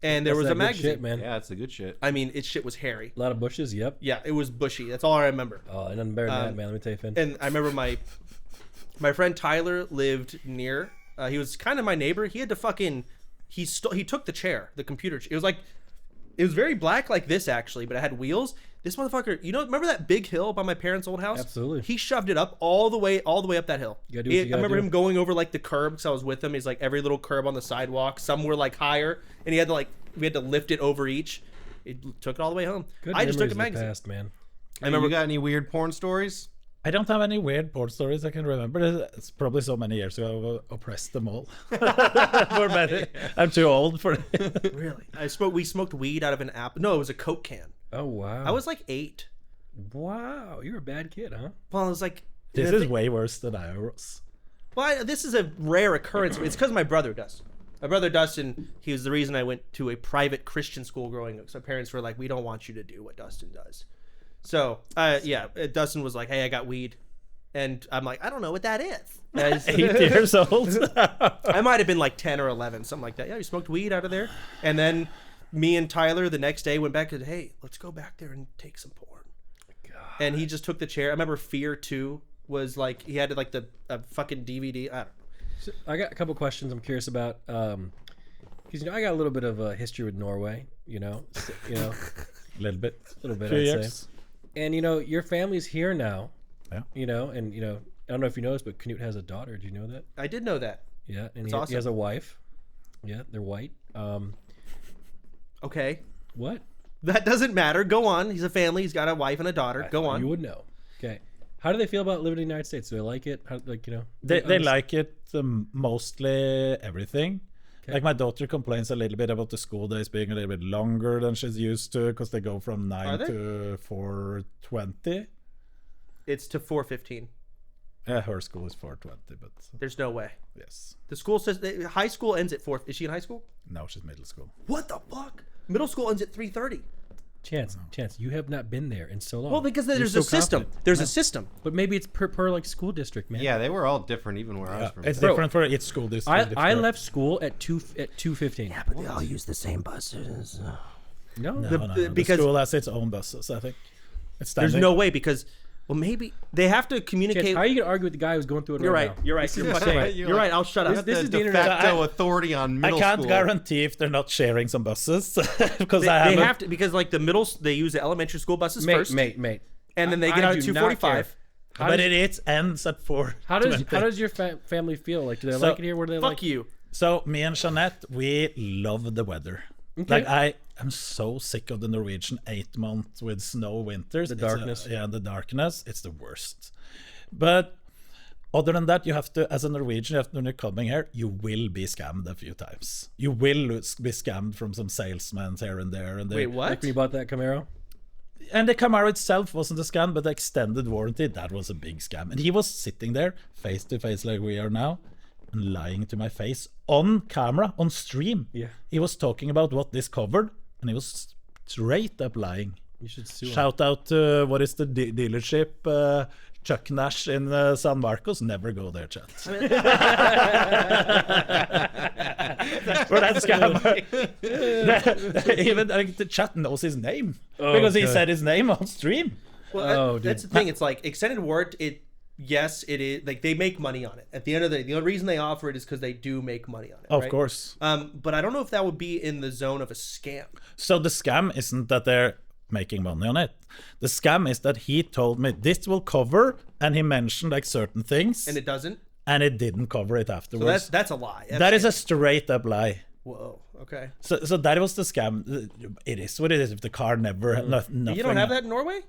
And there That's was that a good magazine. shit, man. yeah, it's the good shit. I mean, shit was hairy. A lot of bushes. Yep. Yeah, it was bushy. That's all I remember. Oh, and nothing better than that, man. Let me tell you, Finn. And I remember my friend Tyler lived near. He was kind of my neighbor. He had to fucking he took the chair, the computer. It was very black like this actually, but it had wheels. This motherfucker, remember that big hill by my parents' old house? Absolutely. He shoved it up all the way up that hill. You gotta do what you I gotta remember do. him going over like the curb because I was with him. He's like every little curb on the sidewalk. Some were like higher, and we had to lift it over each. It took it all the way home. Good I just took memories a of the magazine. past, man. I remember. You got any weird porn stories? I don't have any weird porn stories I can remember. It's probably so many years ago I oppressed them all. For many. I'm too old for it. Really? We smoked weed out of an apple. No, it was a Coke can. Oh wow. I was like 8. Wow, you're a bad kid, huh? Well, I was like, This is way worse than I was. well, this is a rare occurrence. It's because my brother does. My brother Dustin, he was the reason I went to a private Christian school growing up. So my parents were like, we don't want you to do what Dustin does. So, Dustin was like, hey, I got weed. And I'm like, I don't know what that is. 8 years old. I might have been like 10 or 11, something like that. Yeah, you smoked weed out of there. And then me and Tyler the next day went back and said, hey, let's go back there and take some porn. God. And he just took the chair. I remember Fear 2 was like, he had like a fucking DVD. I don't know. So I got a couple questions I'm curious about. Because I got a little bit of a history with Norway, a little bit, I'd years. say. And your family's here now. Yeah. And I don't know if you know this, but Knut has a daughter. Did you know that? I did know that. Yeah, and awesome. He has a wife. Yeah, they're white. Okay. What? That doesn't matter. Go on. He's a family. He's got a wife and a daughter. Go on. You would know. Okay. How do they feel about living in the United States? Do they like it? They like it mostly everything. Okay. Like my daughter complains a little bit about the school days being a little bit longer than she's used to because they go from 9 to 4:20. It's to 4:15. Her school is 4:20, but there's no way. Yes. The school says high school ends at 4. Is she in high school? No, she's middle school. What the fuck? Middle school ends at 3:30. Chance, you have not been there in so long. Well, because there's a system. There's a system. But maybe it's per like school district, man. Yeah, they were all different, even where I was from. It's different for each school district. I left school at 2:15. Yeah, but they all use the same buses. No. Because the school has its own buses, I think. There's no way because, well, maybe they have to communicate. Chance, how are you gonna argue with the guy who's going through it right now? You're right. You're fucking right. You're right. I'll shut up. This is the de facto authority on middle school. I can't guarantee if they're not sharing some buses because they have to, because like the they use the elementary school buses first, mate, and then they get out at 2:45. But it ends at 4. How does your family feel? Like, do they like it here? Where do they like? Fuck you. So me and Jeanette, we love the weather. Okay. Like I'm so sick of the Norwegian 8 months with snow winters. The darkness. The darkness. It's the worst. But other than that, you have to, as a Norwegian, when you're coming here, you will be scammed a few times. You will be scammed from some salesmen here and there. And wait, what? Like when you bought that Camaro? And the Camaro itself wasn't a scam, but the extended warranty, that was a big scam. And he was sitting there face to face like we are now, and lying to my face on camera, on stream. Yeah. He was talking about what this covered, and he was straight up lying. You should sue Shout him. out to, what is the dealership? Chuck Nash in San Marcos. Never go there, chat. For that scam. Even the chat knows his name because he said his name on stream. Well, that's the thing. It's like extended warranty. Yes, it is. Like they make money on it. At the end of the day, the only reason they offer it is because they do make money on it. Of course. But I don't know if that would be in the zone of a scam. So the scam isn't that they're making money on it. The scam is that he told me this will cover, and he mentioned like certain things, and it doesn't, and it didn't cover it afterwards. So that's a lie. That is a straight up lie. Whoa. Okay. So that was the scam. It is what it is. If the car never, nothing. You don't have that in Norway?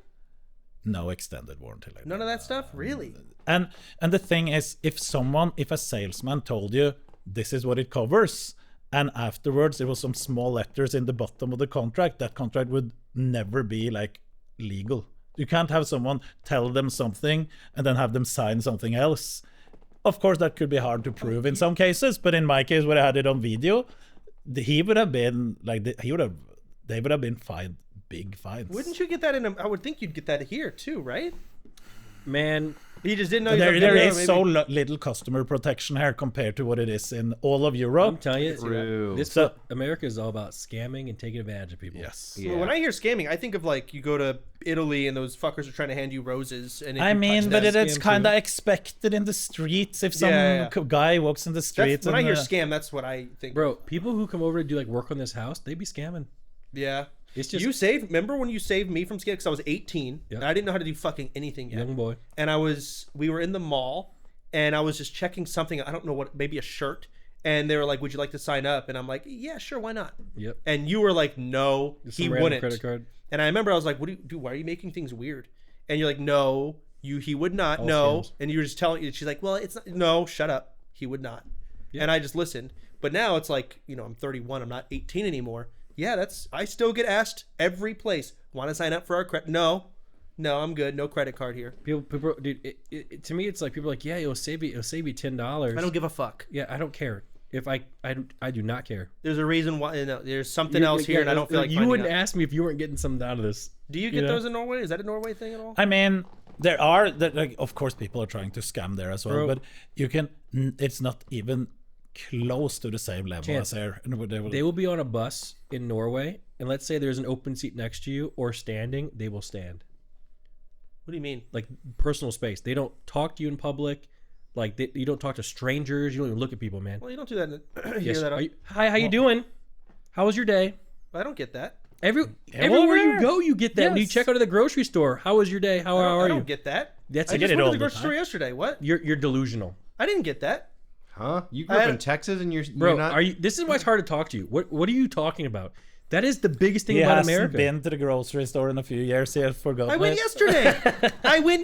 No extended warranty. Like None of that stuff, really. And the thing is, if a salesman told you this is what it covers, and afterwards there was some small letters in the bottom of the contract, that contract would never be like legal. You can't have someone tell them something and then have them sign something else. Of course, that could be hard to prove in some cases, but in my case, where I had it on video, he would have been like they would have been fined. Big fines. Wouldn't you get that I would think you'd get that here too, right? Man, he just didn't know. There is so little customer protection here compared to what it is in all of Europe. I'm telling you, America is all about scamming and taking advantage of people. Yes. Yeah. Well, when I hear scamming, I think of like you go to Italy and those fuckers are trying to hand you roses. And but it's kind of expected in the streets if some guy walks in the streets. When I hear scam, that's what I think. Bro, people who come over to do like work on this house, they be scamming. Yeah. It's just, remember when you saved me from scamming? Because I was 18 and I didn't know how to do fucking anything yet. Young boy. And we were in the mall and I was just checking something. I don't know what, maybe a shirt. And they were like, would you like to sign up? And I'm like, yeah, sure. Why not? Yep. And you were like, no, he wouldn't. Credit card. And I remember I was like, what do you do? Why are you making things weird? And you're like, no, he would not. All no. scams. And you were just telling, she's like, well, it's not, no, shut up. He would not. Yep. And I just listened. But now it's like, I'm 31. I'm not 18 anymore. Yeah, I still get asked every place. Want to sign up for our credit? No, I'm good. No credit card here. People, dude. To me, it's like people are like, yeah, it'll save you $10. I don't give a fuck. Yeah, I don't care. If I do not care. There's a reason why. There's something else here, and I don't feel like you wouldn't ask me if you weren't getting something out of this. Do you get those in Norway? Is that a Norway thing at all? I mean, there are. Of course, people are trying to scam there as well, but you can. It's not even close to the same level as here. They will be on a bus in Norway and let's say there's an open seat next to you or standing, they will stand. What do you mean? Like personal space. They don't talk to you in public. Like you don't talk to strangers. You don't even look at people, man. Well, you don't do that. Yes. Hi, how you doing? How was your day? I don't get that. Everywhere you go, you get that. Yes. When you check out of the grocery store, how was your day? How are I you? don't get that. That's I it. just it went all to the the grocery store time. yesterday. What? You're delusional, I didn't get that. Huh? You grew up in Texas and you're bro. not... Are you? This is why it's hard to talk to you. What are you talking about? That is the biggest thing He about hasn't America. been to the grocery store in a few years. He has forgotten. I went it.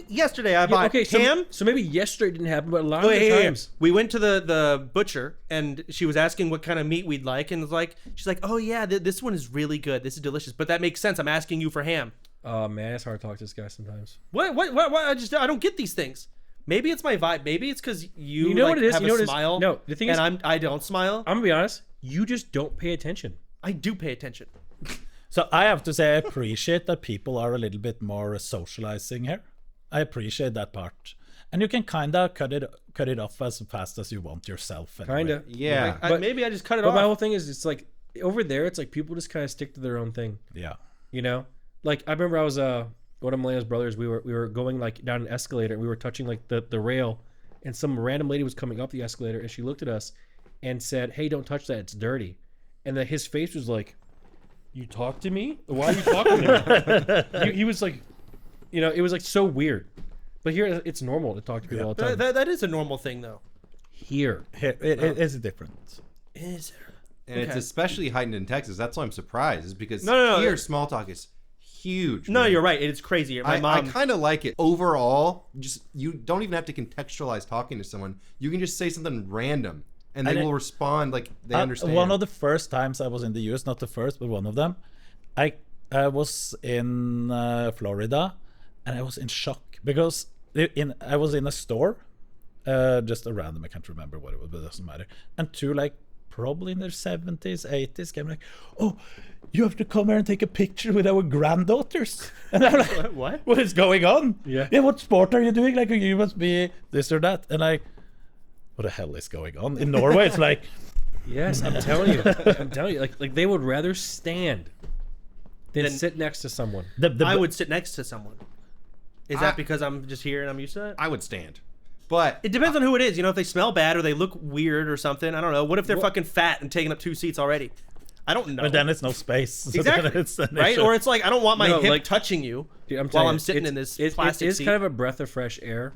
yesterday. I bought Okay, ham. so maybe yesterday didn't happen, but a lot of Wait, the hey, times. we went to the butcher and she was asking what kind of meat we'd like, and she's like, oh yeah, this one is really good. This is delicious. But that makes sense. I'm asking you for ham. Oh man, it's hard to talk to this guy sometimes. What? I don't get these things. Maybe it's my vibe. Maybe it's because you know like, what it is? have You know a what it is? smile. No, the thing and is- I don't smile. I'm gonna be honest. You just don't pay attention. I do pay attention. So I have to say I appreciate that people are a little bit more socializing here. I appreciate that part. And you can kind of cut it off as fast as you want yourself. Anyway. Kind of. Yeah. Maybe I just cut it But off. my whole thing is, it's like over there, it's like people just kind of stick to their own thing. Yeah. You know, like I remember I was one of Melena's brothers. We were going like down an escalator, and we were touching like the rail, and some random lady was coming up the escalator, and she looked at us and said, "Hey, don't touch that. It's dirty." And then his face was like, "You talk to me? Why are you talking to me?" he was like, you know, it was like so weird. But here, it's normal to talk to people all the time. that is a normal thing, though. Here, Here, it is different. Is there? And it's especially heightened in Texas. That's why I'm surprised. Is because No. here small talk is huge. No, man. you're right. It's crazy. My I mom. kind of like it overall. Just you don't even have to contextualize talking to someone. You can just say something random, and they will respond like they understand. One of the first times I was in the US, not the first, but one of them, I was in Florida, and I was in shock because I was in a store, just a random, I can't remember what it was, but it doesn't matter. And two like probably in their 70s, 80s came like, "Oh, you have to come here and take a picture with our granddaughters." And I'm like, What? What is going on? Yeah. What sport are you doing? Like, you must be this or that. And like, what the hell is going on? In Norway, it's like, yes, I'm telling you, like they would rather stand than sit next to someone. I would sit next to someone. Is that because I'm just here and I'm used to it? I would stand, but It depends on who it is. You know, if they smell bad or they look weird or something. I don't know. What if they're fucking fat and taking up 2 seats already? I don't know. but then it's no space. So then Exactly. it's an Right? issue. Or it's like I don't want my No, hip like- touching you Dude, I'm while telling I'm you, sitting it's- in this it's, plastic it's seat. kind of a breath of fresh air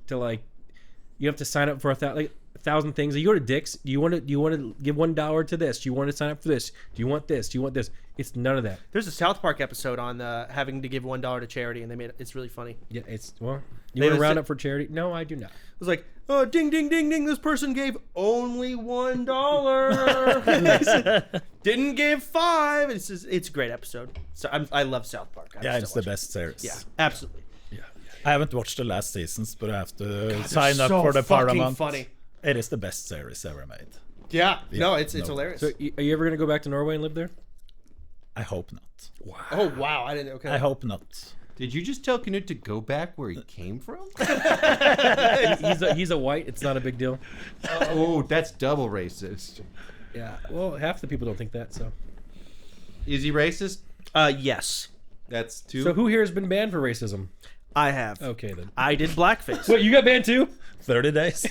to like. You have to sign up for a thousand things. You go to Dick's. Do you want to give $1 to this? Do you want to sign up for this? Do you want this? Do you want this? It's none of that. There's a South Park episode on having to give $1 to charity, and they made it. It's really funny. It Yeah, it's well. You They want to was- round up for charity? No, I do not. was like, oh, ding, ding, ding, ding. This person gave only $1. Didn't give 5. It's a great episode. So I love South Park. Yeah, it's the best series. Yeah, absolutely. I haven't watched the last seasons, but I have to sign up so for the fucking Paramount. funny. It is the best series ever made. Yeah. No, it's no. hilarious. So, are you ever gonna go back to Norway and live there? I hope not. Oh wow, I didn't. Okay. I hope not. did you just tell Knut to go back where he came from? He's a white. It's not a big deal. Oh, that's double racist. Yeah. Well, half the people don't think that. So. Is he racist? Yes, That's 2. So who here has been banned for racism? I have. Okay then. I did blackface. Wait, you got banned too? 30 days.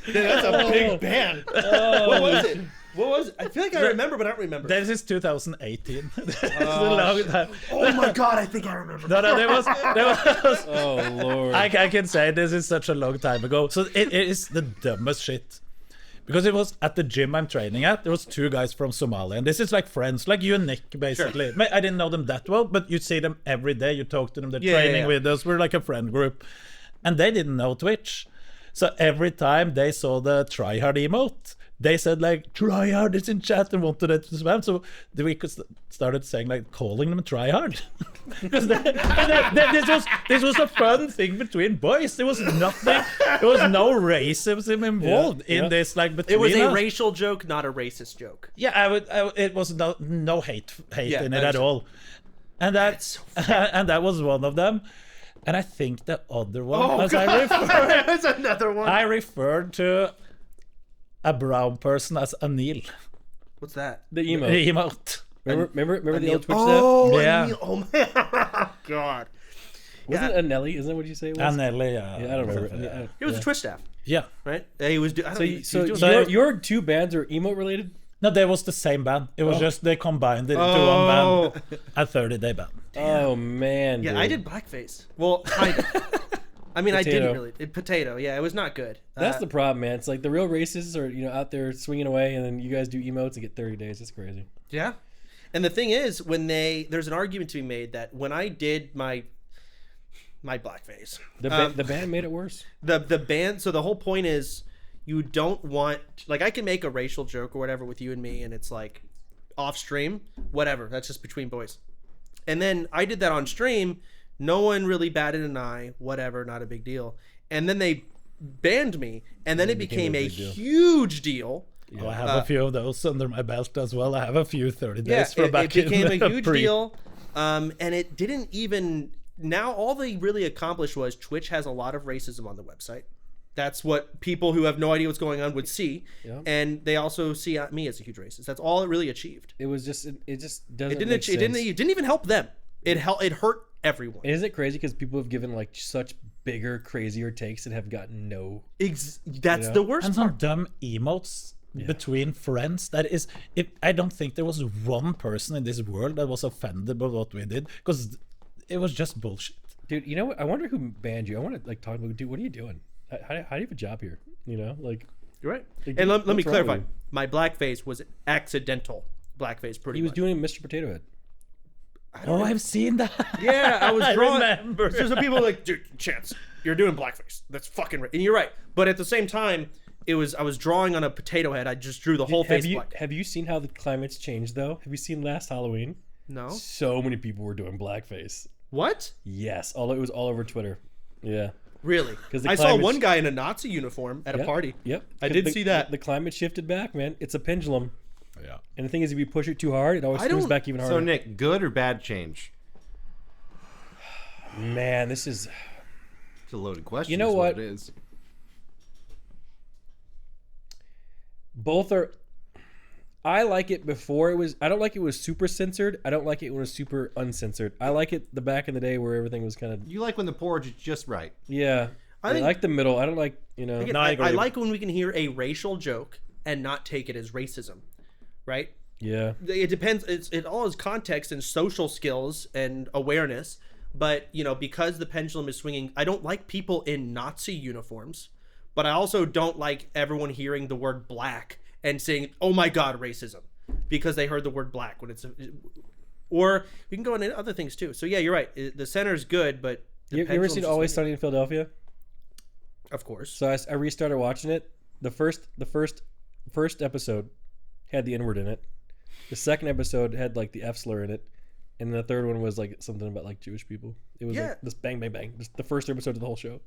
That's a big band. What was it? What was it? I feel like I remember, but I don't remember. This is 2018. It's a long time. Oh my god, I think I remember. No, there was. Oh lord. I can say this is such a long time ago. So it is the dumbest shit. Because it was at the gym I'm training at, there was 2 guys from Somalia. And this is like friends, like you and Nick, basically. I didn't know them that well, but you see them every day. You talk to them, they're training with us. We're like a friend group. And they didn't know Twitch. So every time they saw the tryhard emote, they said like, tryhard is in chat and wanted it to spam. So we started saying like, calling them tryhard. Because this was a fun thing between boys. There was nothing, there was no racism involved in this, like between It was a us. racial joke, not a racist joke. Yeah, it was no hate Yeah, in I it at understand. all. And and that was one of them. And I think the other one was That's another one. I referred to a brown person as Anil. What's that? The emote. Emote. Remember the old Twitch stuff? Oh, Yeah. oh my God. Wasn't it Anelli? Isn't that what you say it was? Anil, Yeah, I don't remember. He was a Twitch staff, Yeah. right? Yeah, he was. So your two bands are emote related? No, they was the same band. It was just they combined it into one band. A 30-day band. Oh man. Yeah, dude. I did blackface. Well, kind of. I mean, I Potato. didn't really. Potato. Yeah, it was not good. That's the problem, man. It's like the real racists are out there swinging away, and then you guys do emotes and get 30 days. It's crazy. Yeah. And the thing is, there's an argument to be made that when I did my blackface, The band made it worse. the band. So the whole point is, you don't want, like, I can make a racial joke or whatever with you and me, and it's like off stream, whatever. That's just between boys. And then I did that on stream. No one really batted an eye. Whatever, not a big deal. And then they banned me, and then it became a huge deal. Oh, I have a few of those under my belt as well. I have a few 30 days Yeah, from back it became in a huge pre. deal, and it didn't even. Now all they really accomplished was Twitch has a lot of racism on the website. That's what people who have no idea what's going on would see, and they also see me as a huge racist. That's all it really achieved. It was just it just doesn't. It didn't even help them. It hurt everyone. And isn't it crazy because people have given like such bigger, crazier takes and have gotten no. That's the worst And part. some dumb emotes between friends. That is, I don't think there was one person in this world that was offended by what we did, because it was just bullshit. Dude, you know what? I wonder who banned you. I want to like talk about. Dude, what are you doing? How do you have a job here? You know, like. You're right. Like, And let me what's wrong with clarify. you? My blackface was accidental blackface. Pretty He was much. doing Mr. Potato Head. Oh, I've seen that. Yeah, I was drawing. remember. So some people are like, dude, Chance, you're doing blackface. That's fucking right. And you're right. But at the same time, I was drawing on a potato head. I just drew the whole face black. Have you seen how the climate's changed though? Have you seen last Halloween? No. So many people were doing blackface. What? Yes, it was all over Twitter. Yeah. Really? 'Cause the I saw climate's- one guy in a Nazi uniform at a party. Yep. I did see that. The climate shifted back, man. It's a pendulum. Yeah. And the thing is, if you push it too hard, it always I swings don't- back even harder. So Nick, good or bad change? Man, this is. It's a loaded question. You know is what? It is. Both are. I like it before it was. I don't like it was super censored. I don't like it when it was super uncensored. I like it the back in the day where everything was kind of. You like when the porridge is just right. Yeah. I I think- like the middle. I don't like, you know. Again, No, I agree. I like when we can hear a racial joke and not take it as racism, right? Yeah. It depends. It all is context and social skills and awareness. But because the pendulum is swinging, I don't like people in Nazi uniforms, but I also don't like everyone hearing the word black and saying, "Oh my God, racism," because they heard the word black when it's. Or we can go into other things too. So yeah, you're right. The center is good, but the You ever pendulum's seen just Always swinging. Sunny in Philadelphia? Of course. So I restarted watching it. The first episode had the N-word in it. The second episode had like the F slur in it. And the third one was like something about like Jewish people. It was like this bang, bang, bang. Just the first episode of the whole show.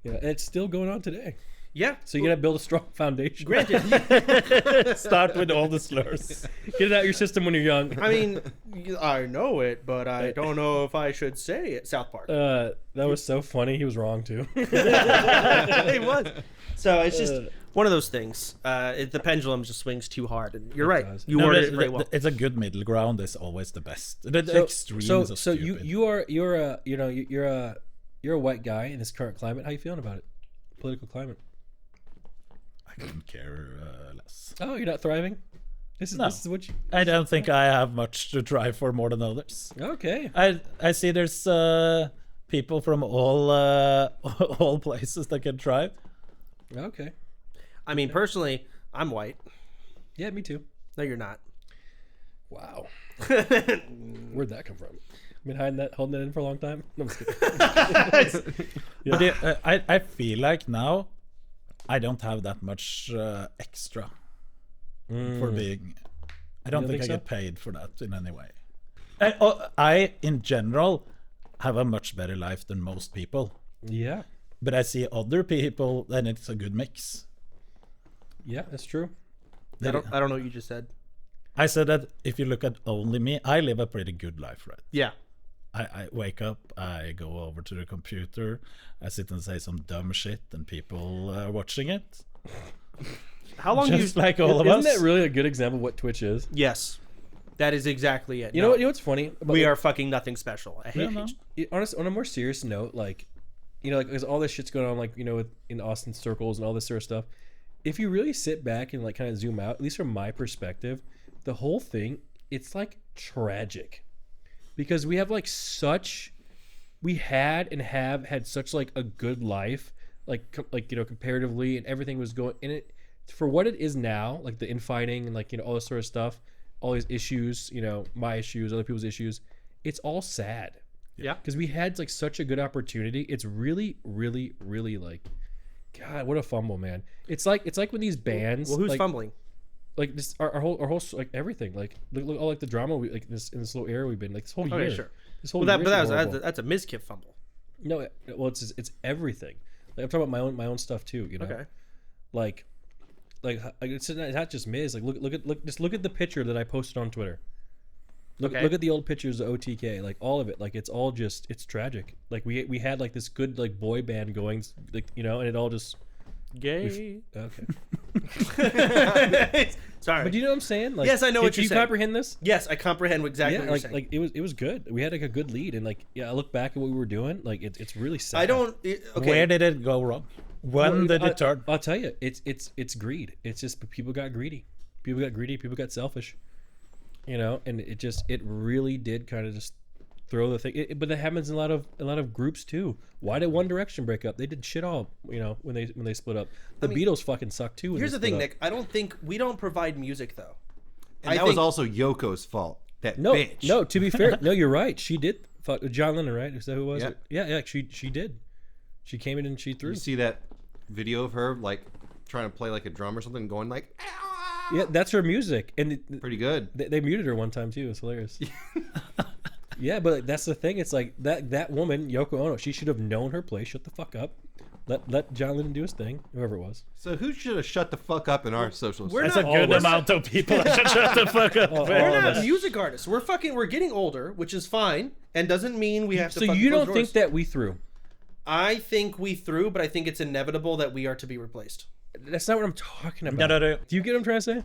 Yeah, and it's still going on today. Yeah. So you gotta build a strong foundation. Granted, Start with all the slurs. Get it out of your system when you're young. I mean, I know it, but I don't know if I should say it. South Park. That was so funny. He was wrong too. It was. So it's just one of those things. The pendulum just swings too hard, and you're right. does. You No, worded but it very well. it's a good middle ground. Is always the best. The extremes are so stupid. you're a white guy in this current climate. How you feeling about it? Political climate. I couldn't care less. Oh, you're not thriving. This is what you. I don't think I have much to try for more than others. Okay. I see there's people from all places that can try. Okay. I mean, personally, I'm white. Yeah, me too. No, you're not. Wow. Where'd that come from? Been holding that in for a long time. No, I'm just kidding. But I feel like now I don't have that much extra for being. I don't think I think so? get paid for that in any way. I in general have a much better life than most people, Yeah. but I see other people, then it's a good mix. Yeah, that's true. I don't know what you just said. I said that if you look at only me, I live a pretty good life, right? Yeah. I wake up, I go over to the computer, I sit and say some dumb shit, and people are watching it. How long Just like all of Isn't us. that really a good example of what Twitch is? Yes, that is exactly it. You know what's funny? We are fucking nothing special. I hate Honestly, on a more serious note, like, you know, like, because all this shit's going on, like, you know, in Austin circles and all this sort of stuff. If you really sit back and like kind of zoom out, at least from my perspective, the whole thing, it's like tragic, because we have like we had and have had such like a good life, like you know, comparatively, and everything was going in it for what it is now, like the infighting and like, you know, all this sort of stuff, all these issues, you know, my issues, other people's issues. It's all sad. Yeah. Because we had like such a good opportunity. It's really, really, really like, God, what a fumble, man. It's like when these bands. Well, who's like, fumbling? Like this, our whole like everything, like look all like the drama we like in this little era we've been like this whole year. Sure. This whole Well, year that's a Mizkif fumble. No, well, it's everything. Like I'm talking about my own stuff too. You know. Okay. Like it's not just Miz. Like look at the picture that I posted on Twitter. Look at the old pictures of OTK. Like all of it. Like it's all just, it's tragic. Like we had like this good like boy band going, like, you know, and it all just gay. Okay. Sorry. But do you know what I'm saying? Like, yes, I know what you're saying. Do you comprehend this? Yes, I comprehend exactly what you're saying. Like it was good. We had like a good lead, and like, yeah, I look back at what we were doing. Like it's really sad. I don't. Okay. Where did it go wrong? When did it turn? I'll tell you. It's greed. It's just people got greedy. People got selfish. You know, and it really did kind of just throw the thing. But that happens in a lot of groups too. Why did One Direction break up? They did shit all, you know, when they split up. The Beatles fucking suck too. Here's the thing, Nick. I don't think we don't provide music though. And that was also Yoko's fault. That bitch. No, to be fair, no, you're right. She did. Fuck John Lennon, right? Is that who it was? Yeah. She did. She came in and she threw. You see that video of her like trying to play like a drum or something, going like. Yeah, that's her music, and pretty good. They muted her one time too. It's hilarious. Yeah, but that's the thing. It's like that woman, Yoko Ono. She should have known her place. Shut the fuck up. Let John Lennon do his thing, whoever it was. So who should have shut the fuck up in our social? That's a good amount of people that should shut the fuck up. We're not music artists. We're getting older, which is fine, and doesn't mean we have to. So you don't think that we threw? I think we threw, but I think it's inevitable that we are to be replaced. That's not what I'm talking about. No. Do you get what I'm trying to say?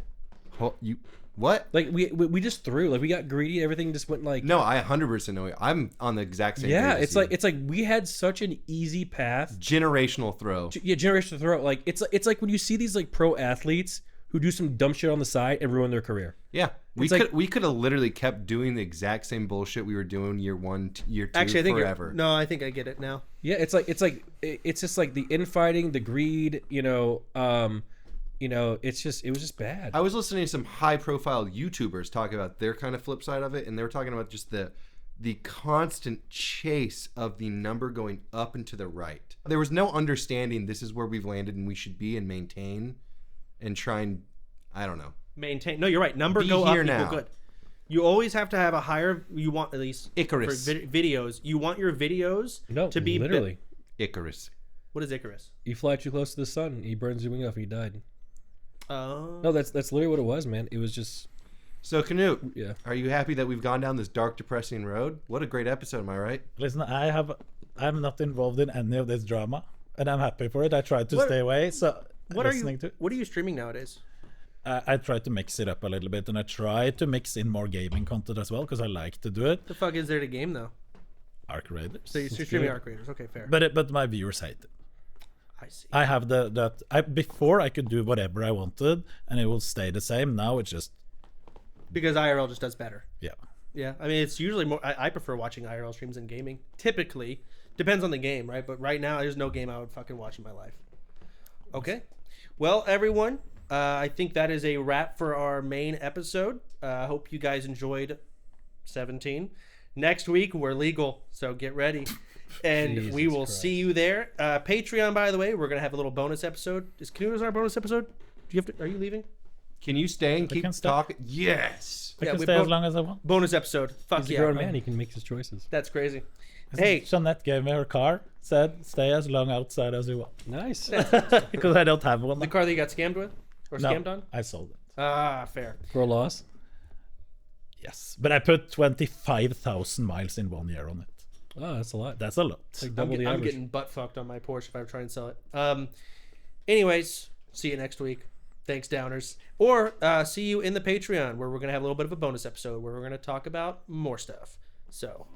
What? Like we just threw. Like we got greedy. Everything just went like. No, I 100% know. I'm on the exact same. Yeah, it's like we had such an easy path. Generational throw. Yeah, generational throw. Like it's like when you see these like pro athletes who do some dumb shit on the side and ruin their career. Yeah, we could have literally kept doing the exact same bullshit we were doing year 1, year 2, actually, I think forever. I think I get it now. Yeah, it's just like the infighting, the greed. You know, it was just bad. I was listening to some high-profile YouTubers talk about their kind of flip side of it, and they were talking about just the constant chase of the number going up and to the right. There was no understanding this is where we've landed and we should be and maintain and try and, I don't know. Maintain. No, you're right. Number go up equal good. You always have to have a higher, you want at least Icarus. For videos. You want your videos to be literally. Icarus. What is Icarus? You fly too close to the sun, he burns your wing off, and he died. Oh. No, that's literally what it was, man. It was just. So Knut, yeah. Are you happy that we've gone down this dark, depressing road? What a great episode, am I right? Listen, I'm not involved in any of this drama, and I'm happy for it. I tried to stay away. So what are you streaming nowadays? I try to mix it up a little bit, and I try to mix in more gaming content as well because I like to do it. The fuck is there to game though? Arc Raiders. So you're streaming Arc Raiders? Okay, fair. But my viewers hate it. I see. I have before I could do whatever I wanted, and it will stay the same. Now it's just because IRL just does better. Yeah. Yeah, I mean it's usually more. I prefer watching IRL streams than gaming. Typically, depends on the game, right? But right now, there's no game I would fucking watch in my life. Okay, well, everyone. I think that is a wrap for our main episode. I hope you guys enjoyed 17. Next week, we're legal, so get ready. And we will see you there. Patreon, by the way, we're going to have a little bonus episode. Is Knut our bonus episode? Are you leaving? Can you stay and keep talking? Yes. I can stay as long as I want. Bonus episode. Fuck He's a grown man. He can make his choices. That's crazy. Hey, Jeanette gave me her car. Said, stay as long outside as you want. Nice. Because I don't have one. The car that you got scammed with? Or scammed on? I sold it. Ah, fair. For a loss? Yes, but I put 25,000 miles in 1 year on it. Oh, that's a lot. That's a lot. Like double the I'm average. getting butt fucked on my Porsche if I try and sell it. Anyways, see you next week. Thanks, Downers. Or see you in the Patreon, where we're going to have a little bit of a bonus episode where we're going to talk about more stuff. So...